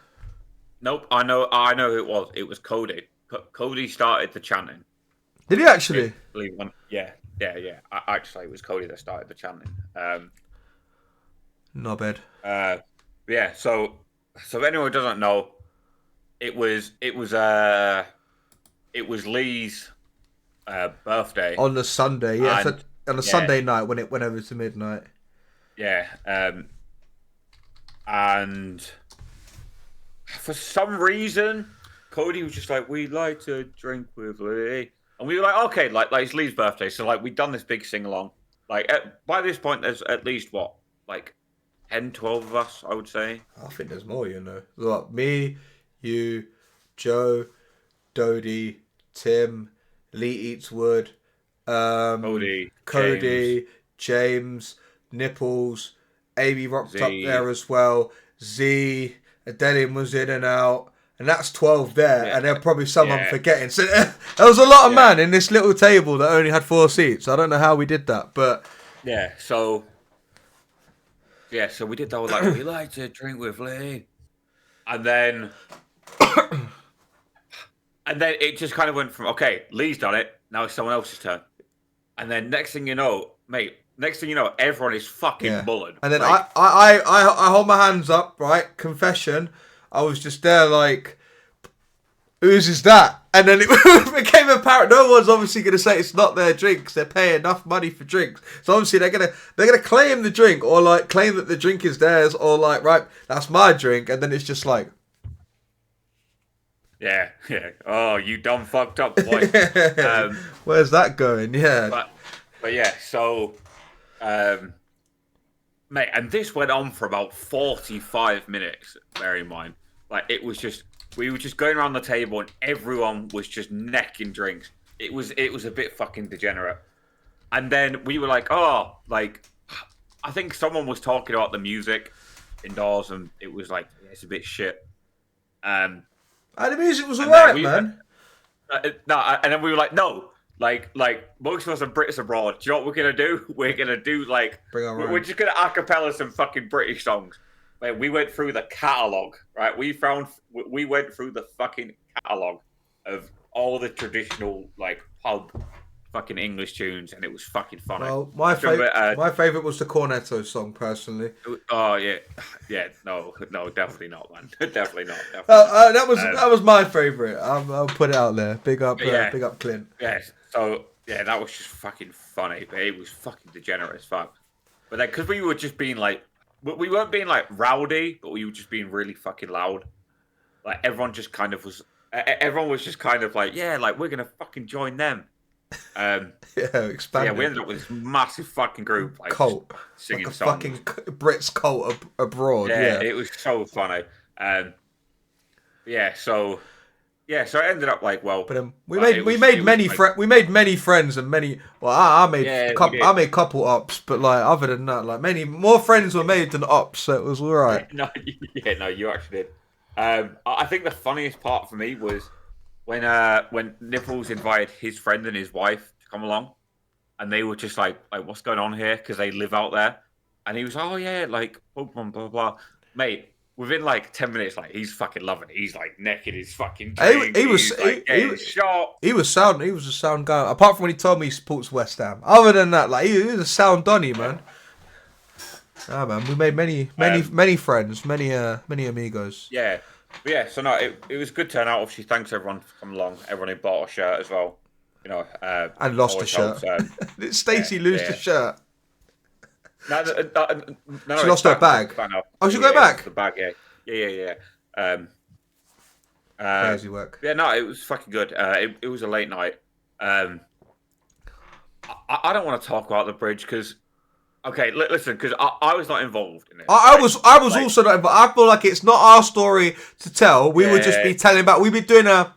Nope, I know who it was. It was Cody. Cody started the chanting. Did he actually? Yeah. Actually, it was Cody that started the chanting. Not bad. Yeah. So if anyone doesn't know, it was Lee's birthday on the Sunday. Yeah, on a Sunday night when it went over to midnight. Yeah. And for some reason, Cody was just like, we'd like to drink with Lee. And we were like, okay, like it's Lee's birthday. So like we'd done this big sing-along. Like by this point, there's at least, 10, 12 of us, I would say. I think there's more, Like me, you, Joe, Dodie, Tim, Lee Eats Wood, Cody, James, Nipples, Amy rocked up there as well. Z, Adeline was in and out. And that's 12 there, and there's probably some I'm forgetting. So there was a lot of man in this little table that only had 4 seats. I don't know how we did that, but... So we did that. Like, we like to drink with Lee. And then it just kind of went from, okay, Lee's done it, now it's someone else's turn. And then next thing you know, everyone is fucking mulling. And then I hold my hands up, right? Confession. I was just there like, whose is that? And then it became apparent. No one's obviously going to say it's not their drinks. They're paying enough money for drinks, so obviously they're gonna claim the drink, or like claim that the drink is theirs, or like, right, that's my drink. And then it's just like, yeah. Oh, you dumb fucked up boy. Where's that going? Yeah. But yeah. So, mate, and this went on for about 45 minutes. Bear in mind, like we were just going around the table and everyone was just necking drinks. It was a bit fucking degenerate. And then we were like, I think someone was talking about the music indoors, and it was like, it's a bit shit. And the music was alright, man. And then we were like, no. Like most of us are Brits abroad. Do you know what we're gonna do? We're gonna do we're just gonna acapella some fucking British songs. Mate, we went through the catalogue, right? We went through the fucking catalogue of all the traditional like pub fucking English tunes, and it was fucking funny. Well, my favorite was the Cornetto song, personally. Oh yeah, no, definitely not, man, definitely not. That was my favorite. I'll put it out there. Big up Clint. Yeah, so yeah, that was just fucking funny, but it was fucking degenerate as fuck. But then, because we were just being like, we weren't being like rowdy, but we were just being really fucking loud. Like everyone just kind of was. Everyone was just kind of like, yeah, like we're gonna fucking join them. Expanded. Yeah, we ended up with this massive fucking group, like cult, singing like a songs. fucking Brits cult abroad. Yeah, it was so funny. So it ended up like, well, but we made many friends and many. Well, I made a couple ups, but like other than that, like many more friends were made than ups, so it was all right. No, you actually did. I think the funniest part for me was when Nipples invited his friend and his wife to come along, and they were just like what's going on here, because they live out there, and he was oh yeah, like Pokémon, blah blah, mate. Within like 10 minutes, like he's fucking loving it. He's like necking his fucking drink. He was shot. He was sound. He was a sound guy. Apart from when he told me he supports West Ham. Other than that, like he was a sound Donny, man. Ah man, we made many friends, many amigos. Yeah. But yeah, so no, it was a good turnout. Obviously, thanks everyone for coming along. Everyone who bought a shirt as well. You know, and lost a shirt. Did Stacey lose the shirt? No, she lost her bag. Oh, she got it back? The bag, yeah. Crazy work. Yeah, no, it was fucking good. It was a late night. I don't want to talk about the bridge because, okay, listen, because I was not involved in it. I was also not involved. I feel like it's not our story to tell. We would just be telling about. We'd be doing a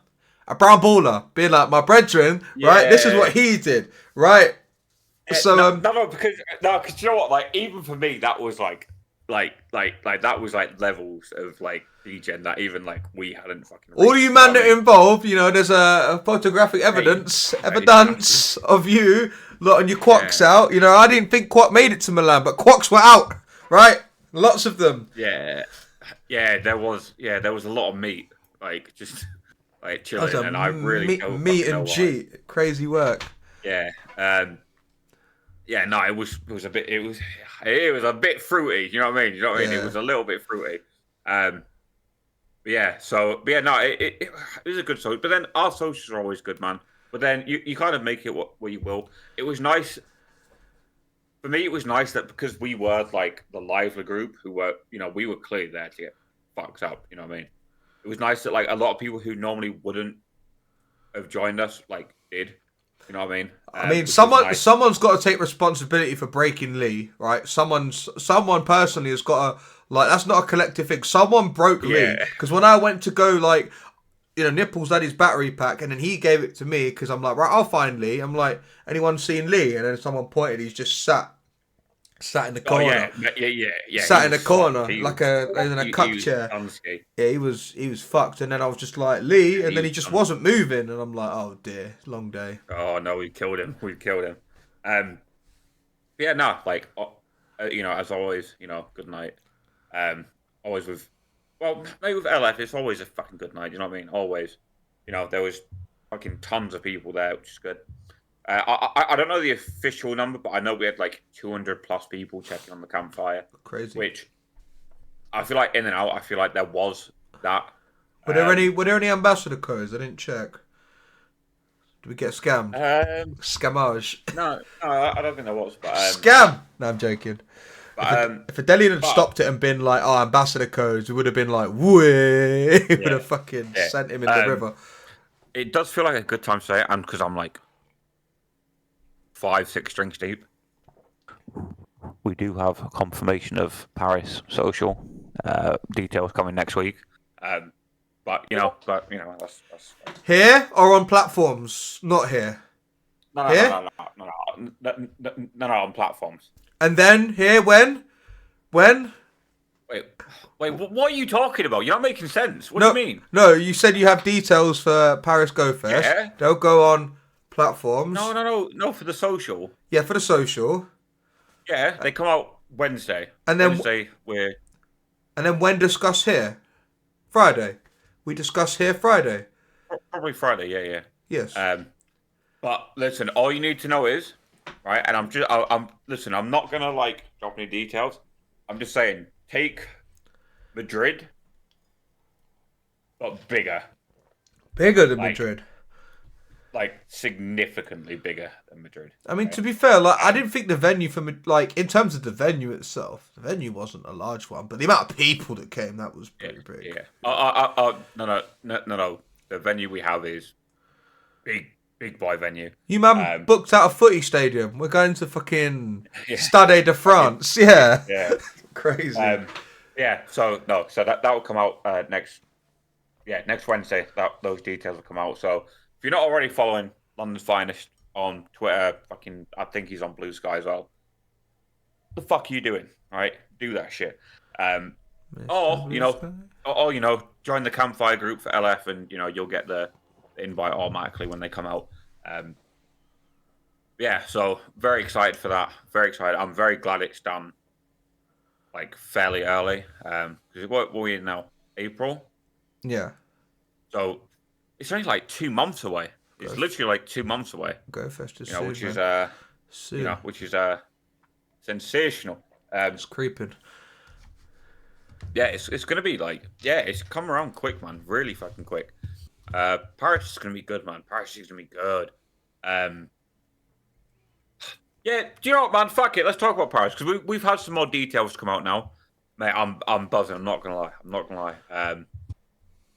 brown baller, being like my brethren, right? This is what he did, right? So because you know what, like even for me that was like that was like levels of like DJing that even like we hadn't fucking all you man that are involved, you know, there's a photographic evidence of you lot and your quacks out. You know, I didn't think Quack made it to Milan, but quacks were out, right? Lots of them. Yeah, there was a lot of meat, like just like chilling, and I really meat and cheat, crazy work. Yeah. Yeah, no, it was a bit fruity. You know what I mean? It was a little bit fruity. No, it was a good social. But then our socials are always good, man. But then you kind of make it what you will. It was nice. For me, it was nice that because we were like the lively group who were, you know, we were clearly there to get fucked up. You know what I mean? It was nice that like a lot of people who normally wouldn't have joined us like did. You know what I mean? Someone's got to take responsibility for breaking Lee, right? Someone personally has got to, like, that's not a collective thing. Someone broke Lee. Because when I went to go, like, you know, Nipples had his battery pack and then he gave it to me because I'm like, right, I'll find Lee. I'm like, anyone seen Lee? And then someone pointed, he's just sat in the corner. Yeah. Sat in the corner like in a cup chair. Yeah, he was fucked. And then I was just like, Lee, and then he just wasn't moving. And I'm like, oh dear, long day. Oh no, we killed him. Yeah, no, like you know, as always, you know, good night. Always maybe with LF, it's always a fucking good night. You know what I mean? Always. You know, there was fucking tons of people there, which is good. I don't know the official number, but I know we had like 200 plus people checking on the campfire. Crazy. Which I feel like in and out, I feel like there was that. Were there any ambassador codes? I didn't check. Did we get scammed? Scamage. No, I don't think there was. But scam. No, I'm joking. But, if Adelian had stopped it and been like, "Oh, ambassador codes," we would have been like, "Woo!" Would have fucking sent him in the river. It does feel like a good time to say it, and because I'm like 5-6 drinks deep. We do have a confirmation of Paris social details coming next week. But you know, that's here or on platforms. Not here. No, on platforms. And then here when? Wait, what are you talking about? You're not making sense. What do you mean? No, you said you have details for Paris Go Fest. Yeah. They'll go on platforms. No, for the social. Yeah, for the social. Yeah, they come out Wednesday. And then Wednesday And then when discuss here? Friday. We discuss here Friday. Probably Friday, yeah. Yes. But listen, all you need to know is, right, and I'm not gonna like drop any details. I'm just saying, take Madrid, but bigger. Bigger than Madrid. Like significantly bigger than Madrid. I mean, to be fair, like I didn't think the venue for like in terms of the venue itself, the venue wasn't a large one, but the amount of people that came, that was pretty big. Yeah. No. The venue we have is big boy venue. You booked out a footy stadium. We're going to fucking Stade de France. Yeah. Crazy. So that will come out next Wednesday. Those details will come out. So if you're not already following London's Finest on Twitter, I think he's on Blue Sky as well. What the fuck are you doing? All right, do that shit. Or join the campfire group for LF, and you'll get the invite automatically when they come out. So very excited for that. Very excited. I'm very glad it's done like fairly early. Because what are we in now? April? Yeah. So it's only like 2 months away. It's literally like 2 months away. Go Fest is soon, which is sensational. It's creeping. Yeah, it's gonna be like it's come around quick, man. Really fucking quick. Paris is gonna be good, man. Paris is gonna be good. Do you know what, man? Fuck it. Let's talk about Paris because we've had some more details come out now. Mate, I'm buzzing. I'm not gonna lie.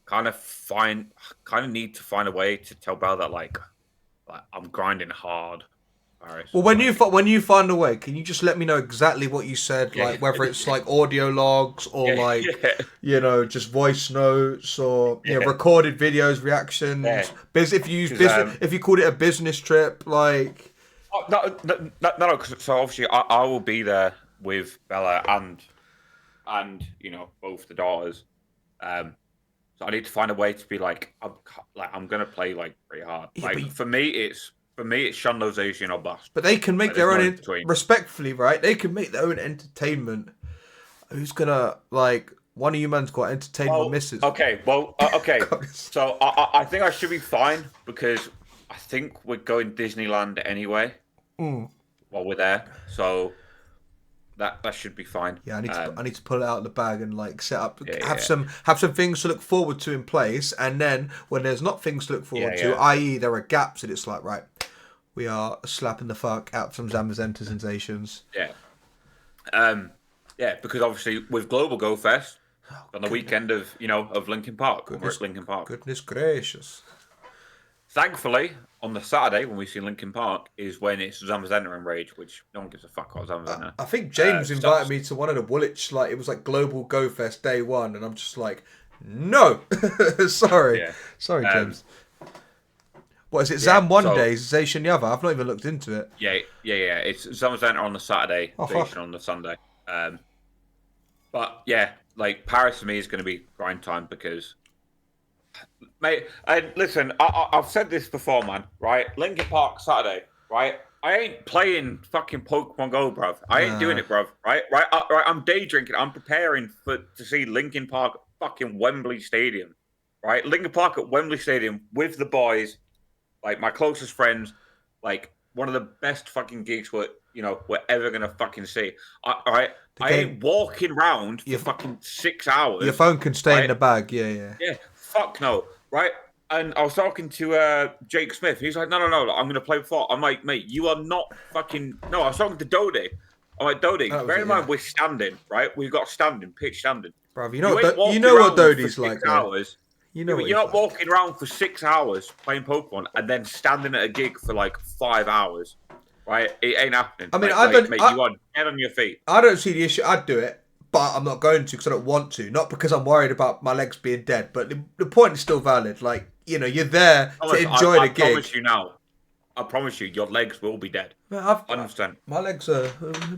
Kind of need to find a way to tell Belle that like I'm grinding hard. Paris. Well, when you find a way, can you just let me know exactly what you said, like whether it's like audio logs or just voice notes or recorded videos, reactions. If you use if you called it a business trip, like. No. So obviously, I will be there with Bella and both the daughters. So I need to find a way to be like I'm gonna play like pretty hard. For me, it's Shando's Asian or bust. But they can make their own respectfully, right? They can make their own entertainment. Who's gonna one of you man's got entertainment misses? Okay. So I think I should be fine because I think we're going Disneyland anyway. While we're there, so that should be fine. Yeah, I need to pull it out of the bag and set up, have some things to look forward to in place, and then when there's not things to look forward to, i.e. there are gaps, and it's like right, we are slapping the fuck out some Zamazenta sensations. Because obviously with Global Go Fest on the weekend of Linkin Park, Goodness gracious. Thankfully, on the Saturday when we see Linkin Park is when it's Zamazenta and Rage, which no one gives a fuck about Zamazenta. I think James invited me to one of the Woolwich, it was Global Go Fest day one, and I'm just like, no, sorry, James. What is it? Zam one day, Zation the other. I've not even looked into it. Yeah. It's Zamazenta on the Saturday, Zation on the Sunday. But yeah, Paris for me is going to be grind time because. Mate, and listen, I've said this before, man, right? Linkin Park Saturday, right? I ain't playing fucking Pokémon Go, bruv. I ain't doing it, bruv, right? I'm day drinking. I'm preparing to see Linkin Park fucking Wembley Stadium, right? Linkin Park at Wembley Stadium with the boys, my closest friends, one of the best fucking gigs we're ever going to fucking see. I ain't walking around for fucking 6 hours. Your phone can stay in the bag, yeah. Yeah. Fuck no, right? And I was talking to Jake Smith. He's like, no, I'm going to play before. I'm like, mate, you are not fucking... No, I was talking to Dodie. I'm like, Dodie, bear in mind we're standing, right? We've got pitch standing. Bruv, you know what Dodie's like. Hours. You're not walking around for 6 hours playing Pokemon and then standing at a gig for 5 hours, right? It ain't happening. I mean, you are dead on your feet. I don't see the issue. I'd do it. But I'm not going to because I don't want to. Not because I'm worried about my legs being dead. But the point is still valid. You're there to enjoy the gig. I promise you, your legs will be dead. Man, 100%. My legs are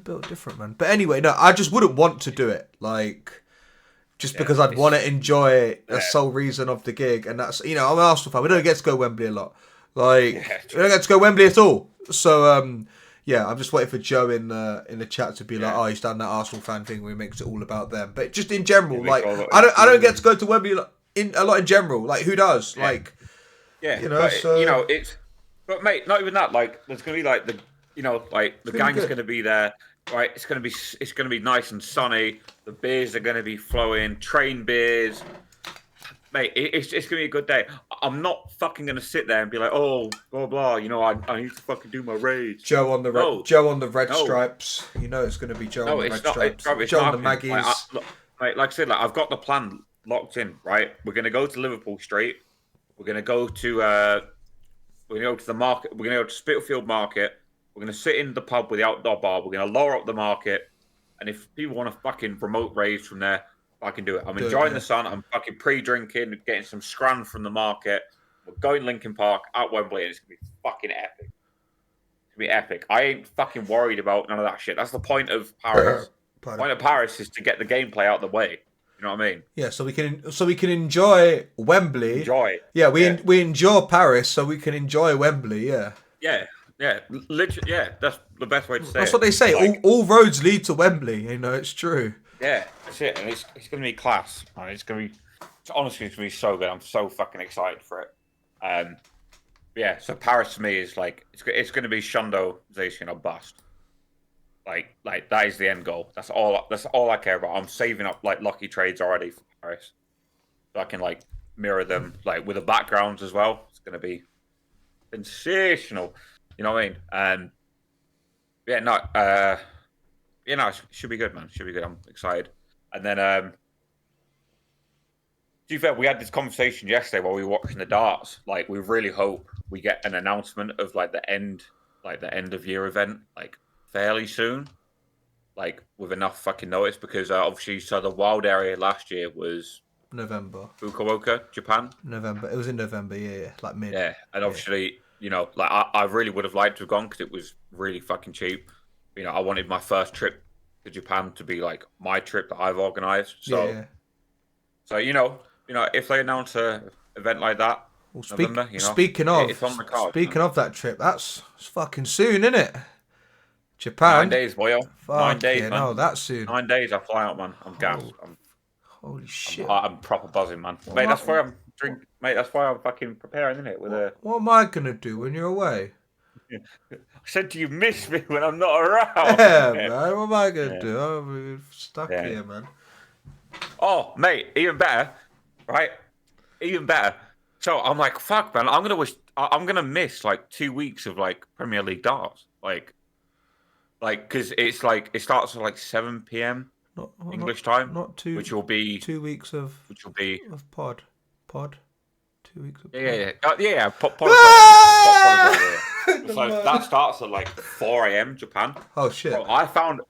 built different, man. But anyway, no, I just wouldn't want to do it. Because I'd want to enjoy the sole reason of the gig. And that's, I'm an Arsenal fan. We don't get to go Wembley a lot. We don't get to go Wembley at all. So, Yeah, I'm just waiting for Joe in the chat to be like, oh, he's done that Arsenal fan thing where he makes it all about them. But just in general, like, I don't get to go to Wembley a lot in general. Like, who does? Yeah. Like, yeah, you know, but so you know it's. But mate, not even that. Like, there's gonna be like the gang's gonna be there. Right, it's gonna be nice and sunny. The beers are gonna be flowing. Train beers. Mate, it's gonna be a good day. I'm not fucking gonna sit there and be like, oh, blah blah. You know, I need to fucking do my rage. Joe on the red stripes. You know, it's gonna be Joe on the red stripes. Joe on the Maggies. Like I said, like I've got the plan locked in. Right, we're gonna go to Liverpool Street. We're gonna go to the market. We're gonna go to Spitalfield Market. We're gonna sit in the pub with the outdoor bar. We're gonna lower up the market, and if people want to fucking remote rage from there, I can do it. I'm enjoying the sun. I'm fucking pre-drinking, getting some scran from the market. We're going Lincoln Park at Wembley, and it's gonna be fucking epic. It's gonna be epic. I ain't fucking worried about none of that shit. That's the point of Paris. The point of Paris is to get the gameplay out of the way. You know what I mean? Yeah, so we can enjoy Wembley. Yeah, we enjoy Paris, so we can enjoy Wembley. Yeah. Yeah, literally. Yeah, that's the best way to say it. That's what they say. Like, all roads lead to Wembley. You know, it's true. Yeah, that's it. And it's going to be class. It's honestly going to be so good. I'm so fucking excited for it. Yeah. So Paris to me is like it's going to be Shundozation or bust. Like that is the end goal. That's all I care about. I'm saving up like lucky trades already for Paris, so I can like mirror them like with the backgrounds as well. It's going to be sensational. You know what I mean? It should be good, man. Should be good. I'm excited. And then, to be fair, we had this conversation yesterday while we were watching the darts. Like, we really hope we get an announcement of like the end of year event, like fairly soon, like with enough fucking notice, because obviously, so the wild area last year was November. Fukuoka, Japan. November. It was in November. Yeah, like mid. Yeah, and obviously. You know, like I really would have liked to have gone because it was really fucking cheap. You know, I wanted my first trip to Japan to be like my trip that I've organised. So you know, if they announce an event like that, November, speaking of that trip, that's fucking soon, isn't it? Japan. 9 days, boyo. 9 days, man. No, that's soon. 9 days, I fly out, man. I'm gassed. Holy shit! I'm proper buzzing, man. Mate, that's why I'm drinking. Mate, that's why I'm fucking preparing, isn't it? What am I gonna do when you're away? I said you miss me when I'm not around. Yeah, man. What am I gonna do? I'm stuck here, man. Oh, mate, even better, right? Even better. So I'm like, fuck, man. I'm gonna miss like 2 weeks of like Premier League darts, like, because it's like it starts at like 7 p.m. English time, which will be 2 weeks of pod. 2 weeks of pod. Yeah. Pod so that starts at like 4 a.m. Japan. Oh shit! Bro, I found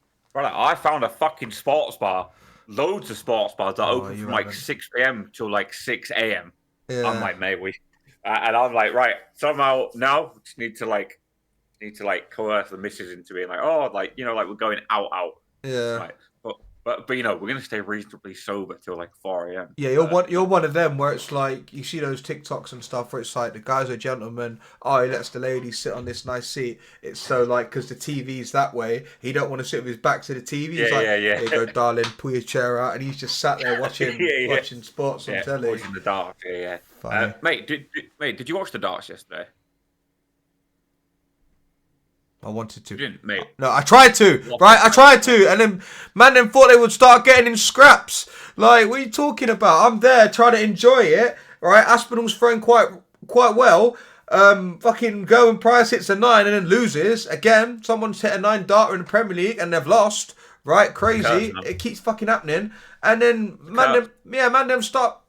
a fucking sports bar, loads of sports bars that open from like 6 p.m. till like 6 a.m. Yeah. I'm like, mate, and I'm like, right, somehow now we just need to coerce the missus into being like, oh, like, you know, like we're going out. Yeah. Like, But you know, we're gonna stay reasonably sober till like 4 a.m. Yeah, you're one of them where it's like you see those TikToks and stuff where it's like the guys are gentlemen. Oh, he lets the lady sit on this nice seat. It's so like because the TV's that way, he don't want to sit with his back to the TV. He's yeah. There you go, darling. Pull your chair out, and he's just sat there watching watching sports on telly. Watching the darts. Yeah. Mate, did you watch the darts yesterday? I wanted to. You didn't, mate. No, I tried to. Right, I tried to, and then man, them thought they would start getting in scraps. Like, what are you talking about? I'm there trying to enjoy it. Right, Aspinall's throwing quite well. Fucking go and Price hits a 9 and then loses again. Someone's hit a 9 darter in the Premier League and they've lost. Right, crazy. It keeps fucking happening, and then man, them start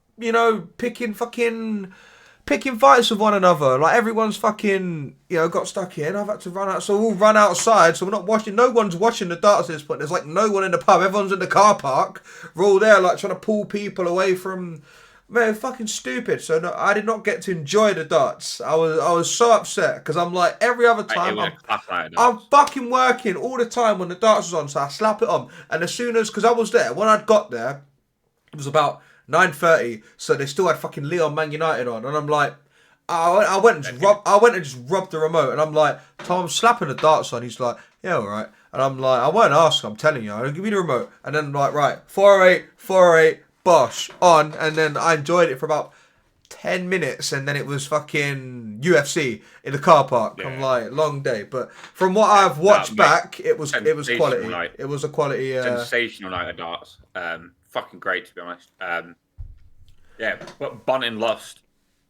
picking fights with one another. Like, everyone's fucking, got stuck here, and I've had to run out. So we'll run outside, so we're not watching. No one's watching the darts at this point. There's like no one in the pub. Everyone's in the car park. We're all there, like, trying to pull people away from. Man, fucking stupid. So no, I did not get to enjoy the darts. I was so upset because I'm like, every other time I'm fucking working all the time when the darts was on. So I slap it on, and as soon as, because I was there when I'd got there, it was about 9:30, so they still had fucking Leon Man United on, and I'm like, I went and just rubbed the remote, and I'm like, Tom, I'm slapping the darts on. He's like, yeah, all right. And I'm like, I won't ask. I'm telling you, I'll give me the remote. And then like, right, 408, bosh, on. And then I enjoyed it for about 10 minutes, and then it was fucking UFC in the car park. Yeah. I'm like, long day. But from what I've watched back, it was quality. Night. It was a quality. Sensational night of darts. Fucking great, to be honest. Yeah, but Bunting lost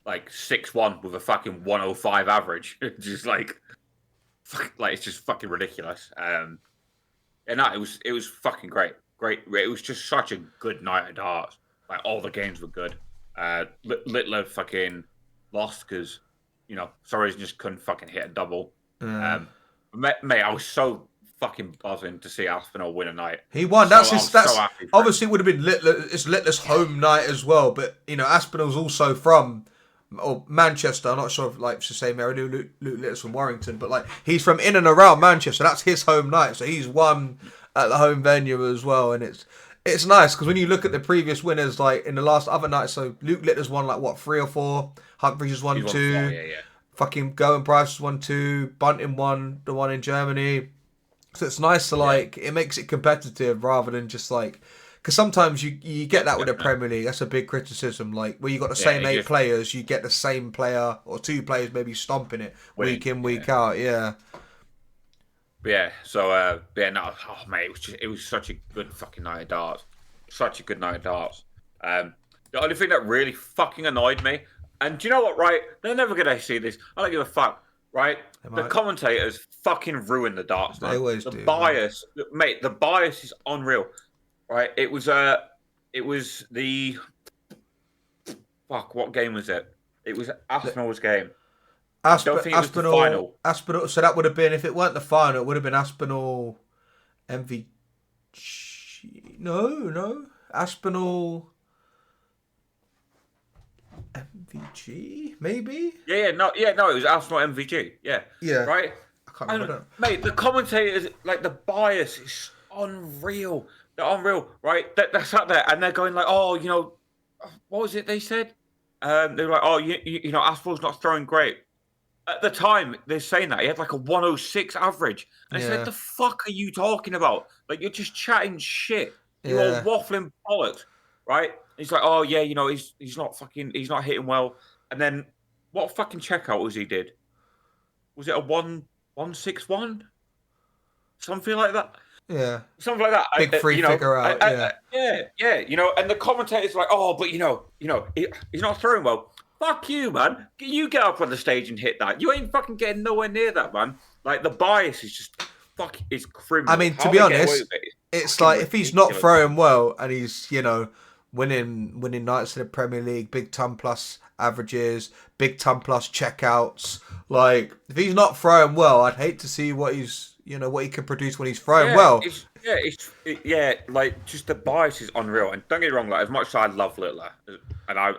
like 6-1 with a fucking 105 average. Just like it's just fucking ridiculous. And no, it was fucking great. Great. It was just such a good night of darts. Like all the games were good. Littler fucking lost because, you know, Soares just couldn't fucking hit a double. Mate, I was so fucking buzzing to see Aspinall win a night. He won. That's obviously it would have been Littler's home night as well. But you know, Aspinall's also from Manchester. I'm not sure if like it's the same area. Luke Littler's from Warrington, but like he's from in and around Manchester. That's his home night, so he's won at the home venue as well, and it's nice because when you look at the previous winners, like in the last other night, so Luke Littler's won like what 3 or 4, Humphries has won 2, yeah. Fucking Goen Price has won 2, Bunting won the one in Germany. So it's nice to like it makes it competitive rather than just like because sometimes you get that with the Premier League. That's a big criticism. Like where you got the same 8 players, you get the same player or 2 players maybe stomping it week in week out. Yeah. Yeah, so mate, it was such a good fucking night of darts. Such a good night of darts. The only thing that really fucking annoyed me, and do you know what, right? They're never gonna see this. I don't give a fuck, right? The commentators fucking ruin the darts, man. They always do. The bias, mate, the bias is unreal. Right? It was the what game was it? It was Aspinall's game. I don't think it was the final. Aspinall. So that would have been if it weren't the final. It would have been Aspinall, MVG. No, Aspinall, MVG maybe. No. It was Aspinall MVG. Yeah. Right. I can't remember. Mate, the commentators like the bias is unreal. They're unreal, right? They're sat there and they're going like, oh, you know, what was it they said? They were like, oh, you know, Aspinall's not throwing great. At the time, they're saying that he had like a 106 average, and I said, "The fuck are you talking about? Like you're just chatting shit. You're waffling bollocks, right?" And he's like, "Oh yeah, you know, he's not hitting well." And then what fucking checkout was he did? Was it a 161? Something like that. Yeah, something like that. Big free figure out. Yeah. You know, and the commentators are like, "Oh, but you know, he's not throwing well." Fuck you, man. You get up on the stage and hit that. You ain't fucking getting nowhere near that, man. Like, the bias is just it's criminal. I mean, to be honest, it's like if he's not throwing well and he's, you know, winning nights in the Premier League, big ton plus averages, big ton plus checkouts. Like, if he's not throwing well, I'd hate to see what he can produce when he's throwing well. Like just the bias is unreal. And don't get me wrong, like as much as I love Littler, and I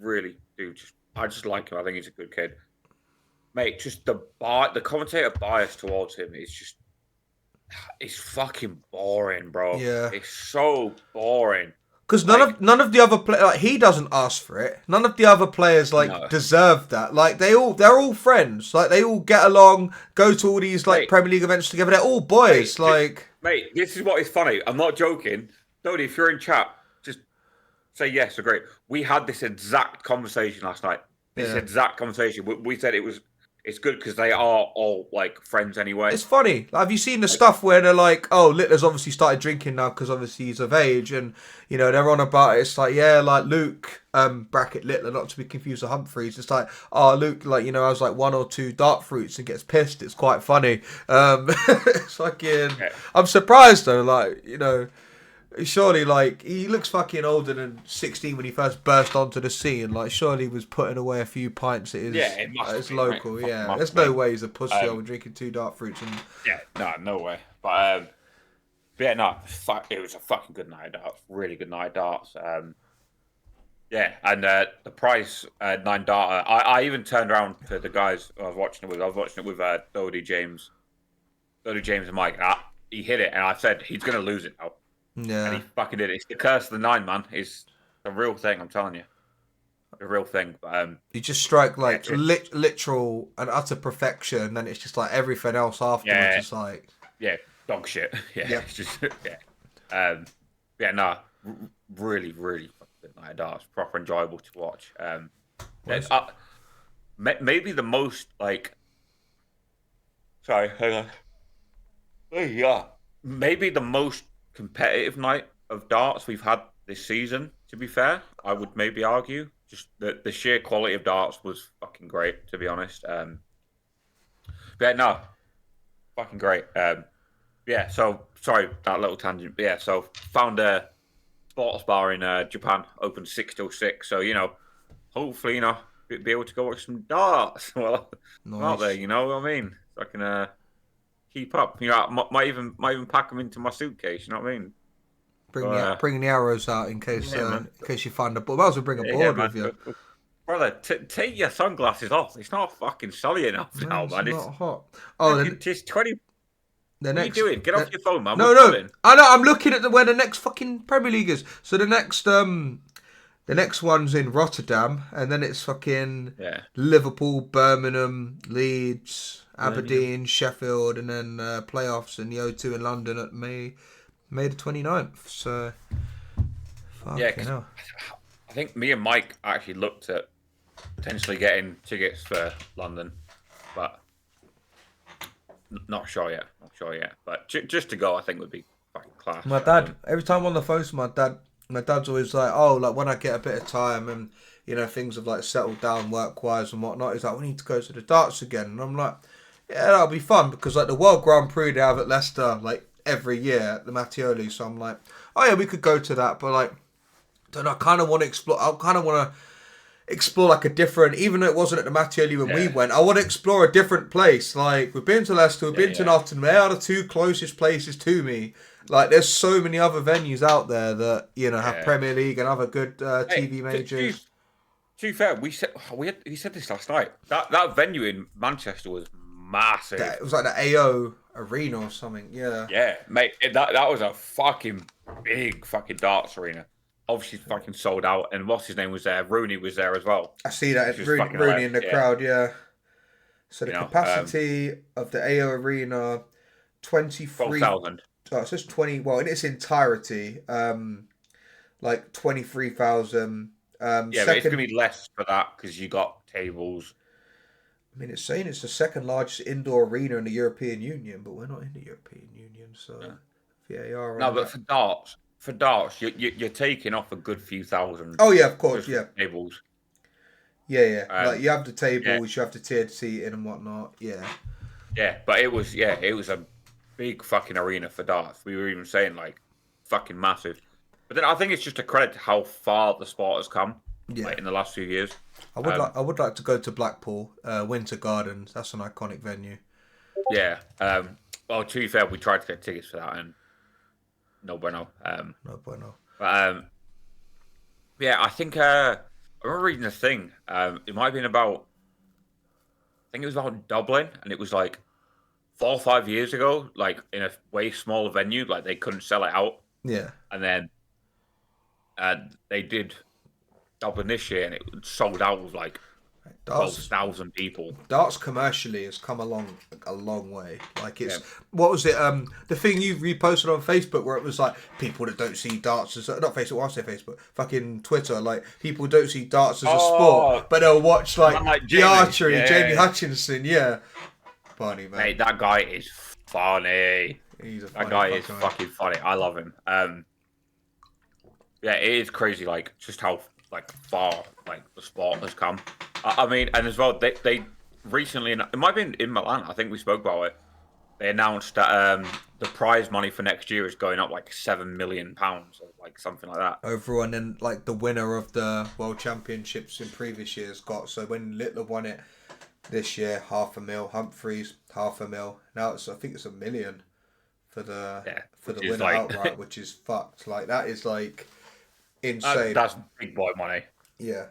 really do. I just like him. I think he's a good kid, mate. Just the commentator bias towards him is it's fucking boring, bro. Yeah, it's so boring. Because none of the other players, like, he doesn't ask for it. None of the other players deserve that. Like they're all friends. Like they all get along, go to all these Premier League events together. They're all boys. Mate, this is what is funny. I'm not joking. Tony, if you're in chat, just say yes, agree. We had this exact conversation last night. This exact conversation. We said it's good because they are all like friends anyway. It's funny. Have you seen the stuff where they're like, oh, Littler's obviously started drinking now because obviously he's of age, and you know they're on about it. It's like, yeah, like Luke, bracket Littler, not to be confused with Humphries. It's like, oh, Luke, like, you know, has like 1 or 2 dart fruits and gets pissed. It's quite funny. It's fucking. I'm surprised though, like, you know. Surely, like, he looks fucking older than 16 when he first burst onto the scene. Like, surely he was putting away a few pints at his local. Right? Yeah, there's no way he's a pussy and drinking 2 dark fruits. No way. But it was a fucking good night of darts. Really good night of darts. And the price 9 darter. I even turned around to the guys I was watching it with. I was watching it with Dodie James and Mike. He hit it, and I said he's gonna lose it now. Yeah. And he fucking did it. It's the curse of the 9, man. It's a real thing, I'm telling you. a real thing. But, you just strike like literal and utter perfection, then it's just like everything else afterwards is like dog shit. Yep. It's just really, really fucking like darts. Proper enjoyable to watch. Maybe the most like. Sorry, hang on. Oh, yeah, maybe the most competitive night of darts we've had this season. To be fair, I would maybe argue just the sheer quality of darts was fucking great. To be honest, no, fucking great. So sorry that little tangent. But yeah, so found a sports bar in Japan, open 6 till 6. So hopefully be able to go watch some darts. Well, nice. Out there, you know what I mean. So I can keep up. Might even pack them into my suitcase. You know what I mean. Bring the arrows out in case you find a board. Might as well bring a board with you. Brother, take your sunglasses off. It's not fucking sunny enough now, man. It's not hot. Oh, it's 20. What are you doing? Get off your phone, man. No. I know. I'm looking at where the next fucking Premier League is. So the next one's in Rotterdam, and then it's fucking Liverpool, Birmingham, Leeds, Aberdeen, Sheffield, and then playoffs in the O2 in London at May the 29th. So, hell. I think me and Mike actually looked at potentially getting tickets for London, but not sure yet. But just to go, I think would be fucking class. My dad, every time I'm on the phone to my dad's always like, oh, like when I get a bit of time and things have like settled down work wise and whatnot, he's like, we need to go to the darts again. And I'm like, yeah, that'll be fun because like the World Grand Prix they have at Leicester like every year at the Mattioli. So I'm like, oh yeah, we could go to that, but like, I kind of want to explore. I kind of want to explore like a different, even though it wasn't at the Mattioli when we went, I want to explore a different place. Like we've been to Leicester, we've been to Nottingham. They are the two closest places to me. Like there's so many other venues out there that have Premier League and other good TV majors. To be fair, we said this last night. That venue in Manchester was massive. It was like the AO Arena or something. Yeah. Yeah, mate. That was a fucking big fucking darts arena. Obviously, fucking sold out. And what's his name was there? Rooney was there as well. I see that. Rooney in the crowd. Yeah. So the capacity of the AO Arena, 12,000. Oh, it says 20. Well, in its entirety, like 23,000. But it's going to be less for that because you got tables. I mean, it's saying it's the second largest indoor arena in the European Union, but we're not in the European Union, so VAR. No, but for darts, you're taking off a good few thousand. Oh yeah, of course, tables. Yeah. Like you have the tables, you have the tiered seating and whatnot. Yeah. Yeah, but it was a big fucking arena for darts. We were even saying like fucking massive. But then I think it's just a credit to how far the sport has come in the last few years. I would like to go to Blackpool, Winter Gardens. That's an iconic venue. Yeah. Well, to be fair, we tried to get tickets for that and no bueno. No bueno. But I think I remember reading a thing. It might have been about. I think it was about Dublin, and it was like 4 or 5 years ago, like in a way smaller venue, like they couldn't sell it out. Yeah. And then they did Dublin this year, and it sold out with like 12,000 people. Darts commercially has come along a long way. Like it's what was it? The thing you reposted on Facebook where it was like people that don't see darts as not Facebook. I say Facebook, fucking Twitter. Like people don't see darts as a sport, but they'll watch like the archery. Jamie Hutchinson, funny man. Mate, that guy is funny. That guy is fucking funny. I love him. It is crazy. Like just how far the sport has come. I mean, and as well, they recently, it might have been in Milan, I think we spoke about it, they announced that the prize money for next year is going up like £7 million or like something like that. Overall, and then like the winner of the World Championships in previous years got, so when Littler won it this year, $500,000, Humphreys, $500,000. Now I think it's $1 million for the winner outright, which is fucked. Like that is like insane. That's big boy money. Yeah.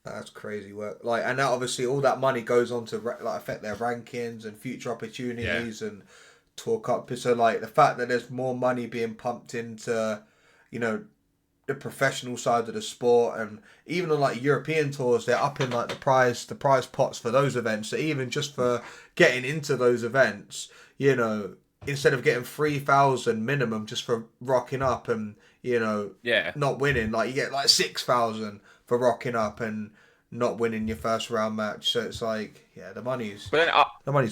That's crazy work. Like, and now obviously all that money goes on to affect their rankings and future opportunities and talk up. So like the fact that there's more money being pumped into, the the professional side of the sport, and even on like European tours, they're upping like the prize pots for those events. So even just for getting into those events, you know, instead of getting 3,000 minimum just for rocking up and, you know, not winning, like you get like 6,000 for rocking up and not winning your first round match. So it's like, yeah, the money's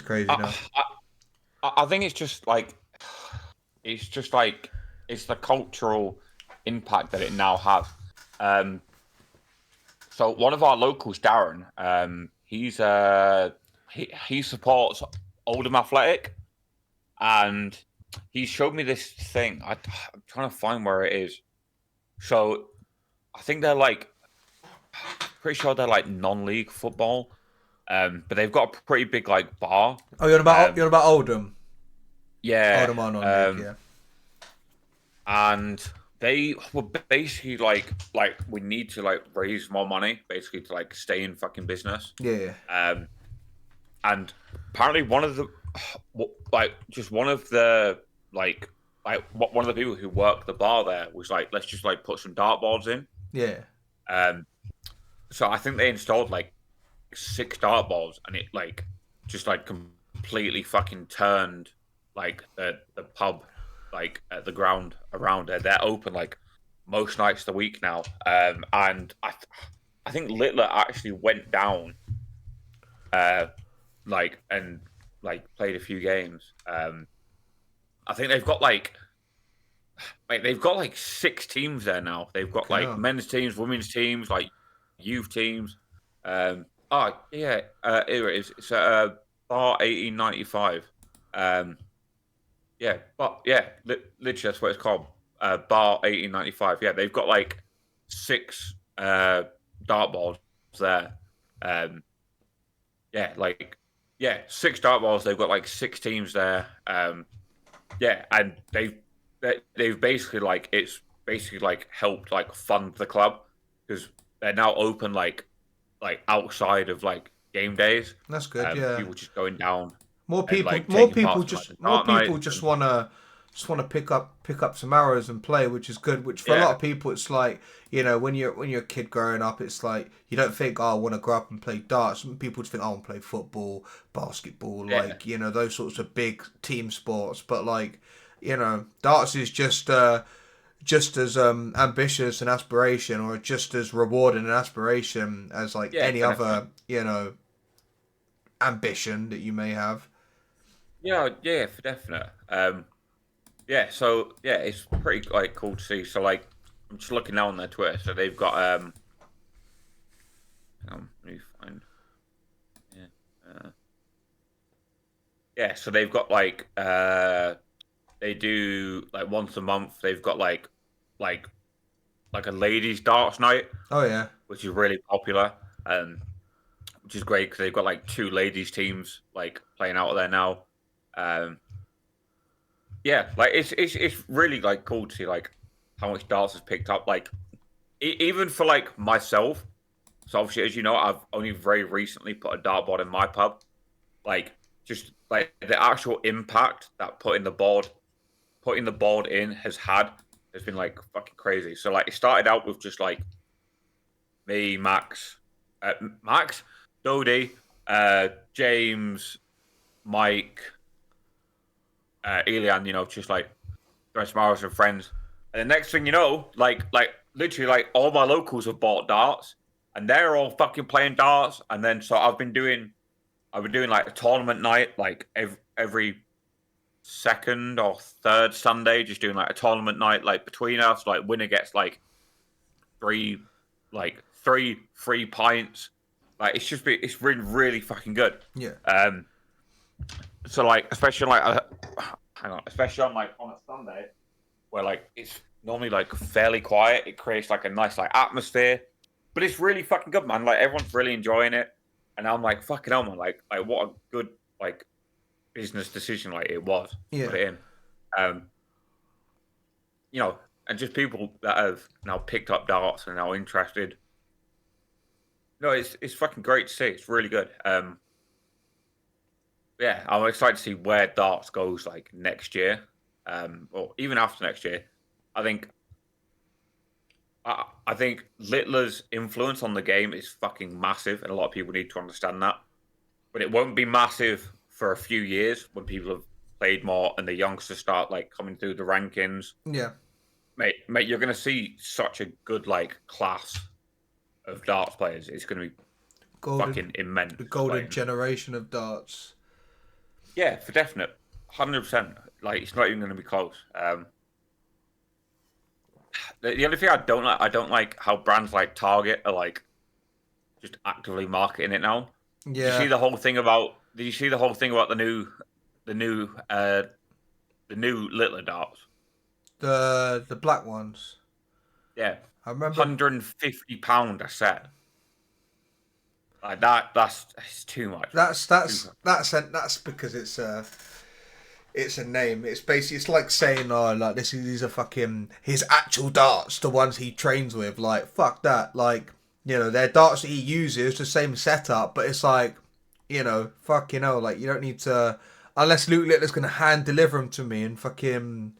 crazy now. I think it's just like it's the cultural impact that it now has. So one of our locals, Darren, he supports Oldham Athletic, and he showed me this thing. I'm trying to find where it is. So I think pretty sure they're like non-league football, but they've got a pretty big like bar. Oh, you're about Oldham. Yeah, Oldham are non-league, yeah. And they were basically like we need to like raise more money, basically to like stay in fucking business. Yeah. And apparently one of the people who worked the bar there was like, let's just like put some dartboards in. Yeah. So I think they installed like 6 dartboards, and it like just like completely fucking turned like the pub like at the ground around it. They're open like most nights of the week now. And I think Littler actually went down and played a few games. I think they've got like 6 teams there now. They've got like men's teams, women's teams, like youth teams. Here it is. It's Bar 1895. Literally that's what it's called. Bar 1895. Yeah, they've got like 6 dartboards there. 6 dartboards. They've got like 6 teams there. And they've basically helped like fund the club, because they're now open like outside of like game days. That's good. Yeah, people just going down. More people just wanna pick up some arrows and play, which is good. Which for a lot of people, it's like, you know, when you're a kid growing up, it's like you don't think, I want to grow up and play darts. Some people just think, I want to play football, basketball, like, you know, those sorts of big team sports. But like, you know, darts is just as ambitious an aspiration, or just as rewarding an aspiration as like any other, you know, ambition that you may have. Yeah, for definite. So it's pretty like cool to see. So like, I'm just looking now on their Twitter. So they've got hang on, let me find. So they've got like they do like once a month. They've got like a ladies' darts night. Oh yeah, which is really popular. Which is great because they've got like 2 ladies teams like playing out there now. Like it's really like cool to see like how much darts has picked up. Like even for like myself. So obviously, as you know, I've only very recently put a dartboard in my pub. Like just like the actual impact that putting the board in has been like fucking crazy. So like it started out with just like me, Max, Dodie, James, Mike, Elian, you know, just like the rest of my and friends. And the next thing you know, like literally like all my locals have bought darts, and they're all fucking playing darts. And then so I've been doing like a tournament night, like every second or third Sunday, just doing like a tournament night, like between us, like winner gets like three free pints. Like it's been really fucking good. Yeah. So like especially on like on a Sunday where like it's normally like fairly quiet, it creates like a nice like atmosphere. But it's really fucking good, man. Like everyone's really enjoying it, and I'm like fucking hell, man. Like what a good like business decision like it was to put it in. You know, and just people that have now picked up darts and are now interested. No, it's fucking great to see. It's really good. I'm excited to see where darts goes like next year, or even after next year. I think I think Littler's influence on the game is fucking massive, and a lot of people need to understand that. But it won't be massive for a few years when people have played more and the youngsters start like coming through the rankings. Yeah, mate, you're gonna see such a good like class of darts players. It's gonna be fucking immense. The golden generation of darts. Yeah, for definite, 100%. Like it's not even gonna be close. The only thing I don't like how brands like Target are like just actively marketing it now. Yeah. Did you see the whole thing about? Did you see the whole thing about the new Littler darts? The black ones. Yeah, I remember. £150 a set. Like that's too much. That's because it's a name. It's basically it's like saying, oh, like these are fucking his actual darts, the ones he trains with. Like fuck that. Like they're darts that he uses, the same setup, but it's like fucking hell. Like you don't need to unless Luke Littler's gonna hand deliver them to me and fucking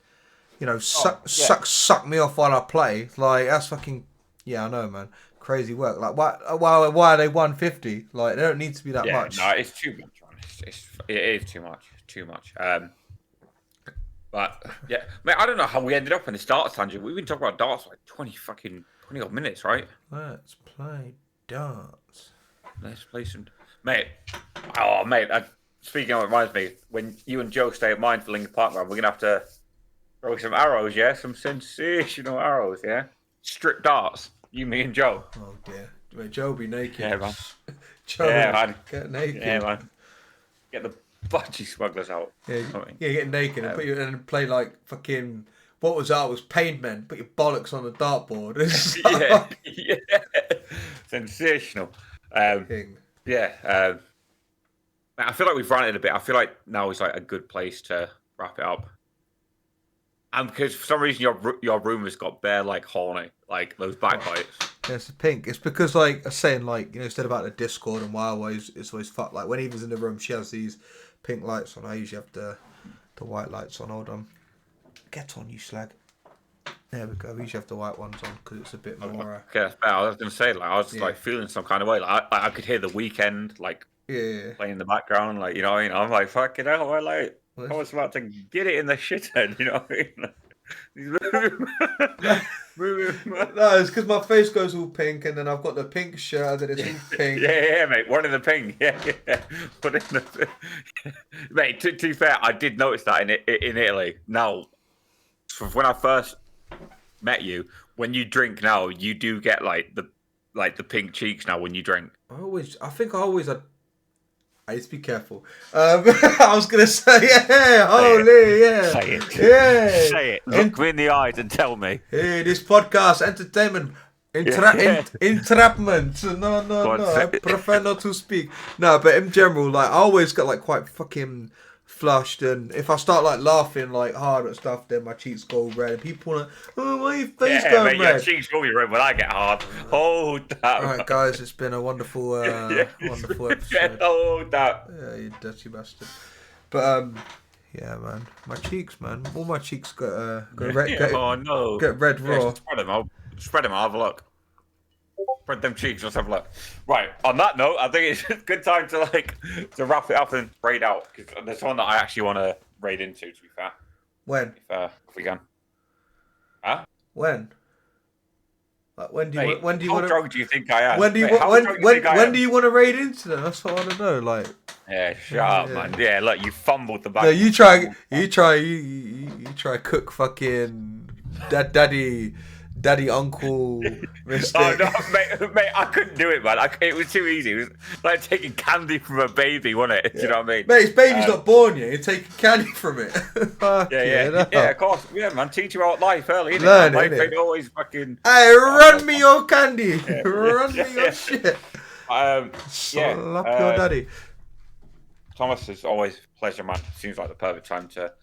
suck me off while I play. Like that's fucking I know, man. Crazy work. Like why are they 150? Like they don't need to be that much. No, it's too much, man. It is too much. Too much. But yeah, mate, I don't know how we ended up in this darts tangent. We've been talking about darts for like 20 odd minutes, right? Let's play darts. Let's play some, mate. Oh, mate. Speaking of, it reminds me when you and Joe stay at mine for Lincoln Park, man, we're gonna have to throw some arrows, yeah, some sensational arrows, yeah. Strip darts. You, me, and Joe. Oh dear. Wait, Joe be naked. Yeah, man. Joe, man. Get naked. Yeah, man. Get the budgie smugglers out. Yeah, get naked and play like fucking. What was that? It was Pain Men. Put your bollocks on the dartboard. yeah. Sensational. I feel like we've run it a bit. I feel like now is like a good place to wrap it up. And because for some reason your room has got bare like horny, like those backlights. Yeah, it's pink. It's because like I was saying, like instead about the Discord and why it's always fucked. Like when Eva's in the room, she has these pink lights on. I usually have the white lights on. Hold on, get on, you slag. There we go. We usually have the white ones on because it's a bit more. Okay, that's better. I was gonna say like I was like feeling some kind of way. Like I could hear the Weekend like playing in the background. Like I'm like fucking hell. I was about to get it in the shithead, No, it's because my face goes all pink, and then I've got the pink shirt, and it's all pink. Yeah, mate. One in the pink. Yeah. Put in the mate. To be fair, I did notice that in Italy. Now, when I first met you, when you drink now, you do get like the pink cheeks now when you drink. I think I always had. I need to be careful. I was going to say, holy, Say it. Yeah. Say it. Look me in the eyes and tell me. Hey, this podcast, entertainment, entrapment. No. I prefer not to speak. No, but in general, like, I always get, like, quite fucking flushed, and if I start, like, laughing, like, hard at stuff, then my cheeks go red, and people are like, oh, why your face going mate, red? Your cheeks will be red when I get hard. Hold that. Alright, guys, it's been a wonderful, wonderful episode. Hold that. Yeah, you dirty bastard. But, yeah, man. My cheeks, man. All my cheeks got red. Get red raw. Spread them. I'll have a look. Spread them cheeks. Let's have a look. Right. On that note, I think it's a good time to wrap it up and raid out. Because there's one that I actually want to raid into. To be fair. When? If we can. Huh? When? Like when do you Mate, want to? How drunk do you think I am? When do you when do you want to raid into them? That's what I want to know. Like. Yeah, shut up, man. Yeah, look, you fumbled the bag. No, you try cook fucking daddy uncle mistake. Oh no, mate, I couldn't do it, man. It was too easy. It was like taking candy from a baby, wasn't it? Do you know what I mean? Mate, his baby's not born yet. You're taking candy from it. Yeah, of course. Yeah, man. Teach you about life early, innit? Learn, Life innit? ain't always fucking. Hey, run me your candy. Run me your shit. Slap your daddy. Thomas, it's always a pleasure, man. Seems like the perfect time to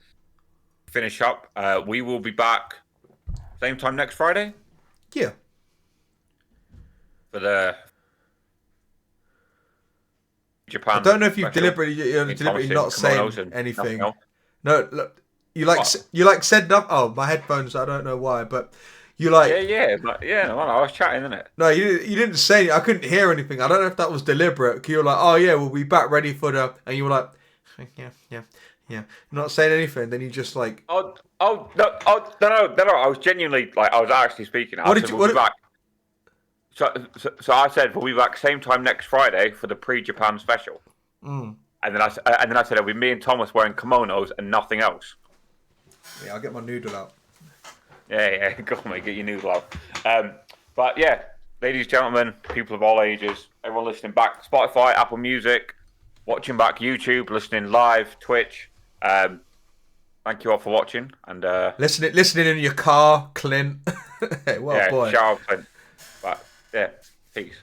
finish up. We will be back same time next Friday. Yeah. For the Japan. I don't know if you're deliberately not saying anything. No, look, you said nothing. Oh, my headphones. I don't know why, but You like, no, I was chatting, innit? no, you didn't say. I couldn't hear anything. I don't know if that was deliberate. You were like, oh yeah, we'll be back ready for the, and you were like, yeah. You're not saying anything. Then you just like, No. I was genuinely like, I was actually speaking. I said, we'll be back. So I said we'll be back same time next Friday for the pre-Japan special. And then I said it'll be me and Thomas wearing kimonos and nothing else. Yeah, I'll get my noodle out. Yeah, go on, mate, get your noodle out. But yeah, ladies, gentlemen, people of all ages, everyone listening back, Spotify, Apple Music, watching back YouTube, listening live, Twitch. Thank you all for watching and listening in your car, Clint. Hey, well, boy. Shout out, Clint. But yeah, peace.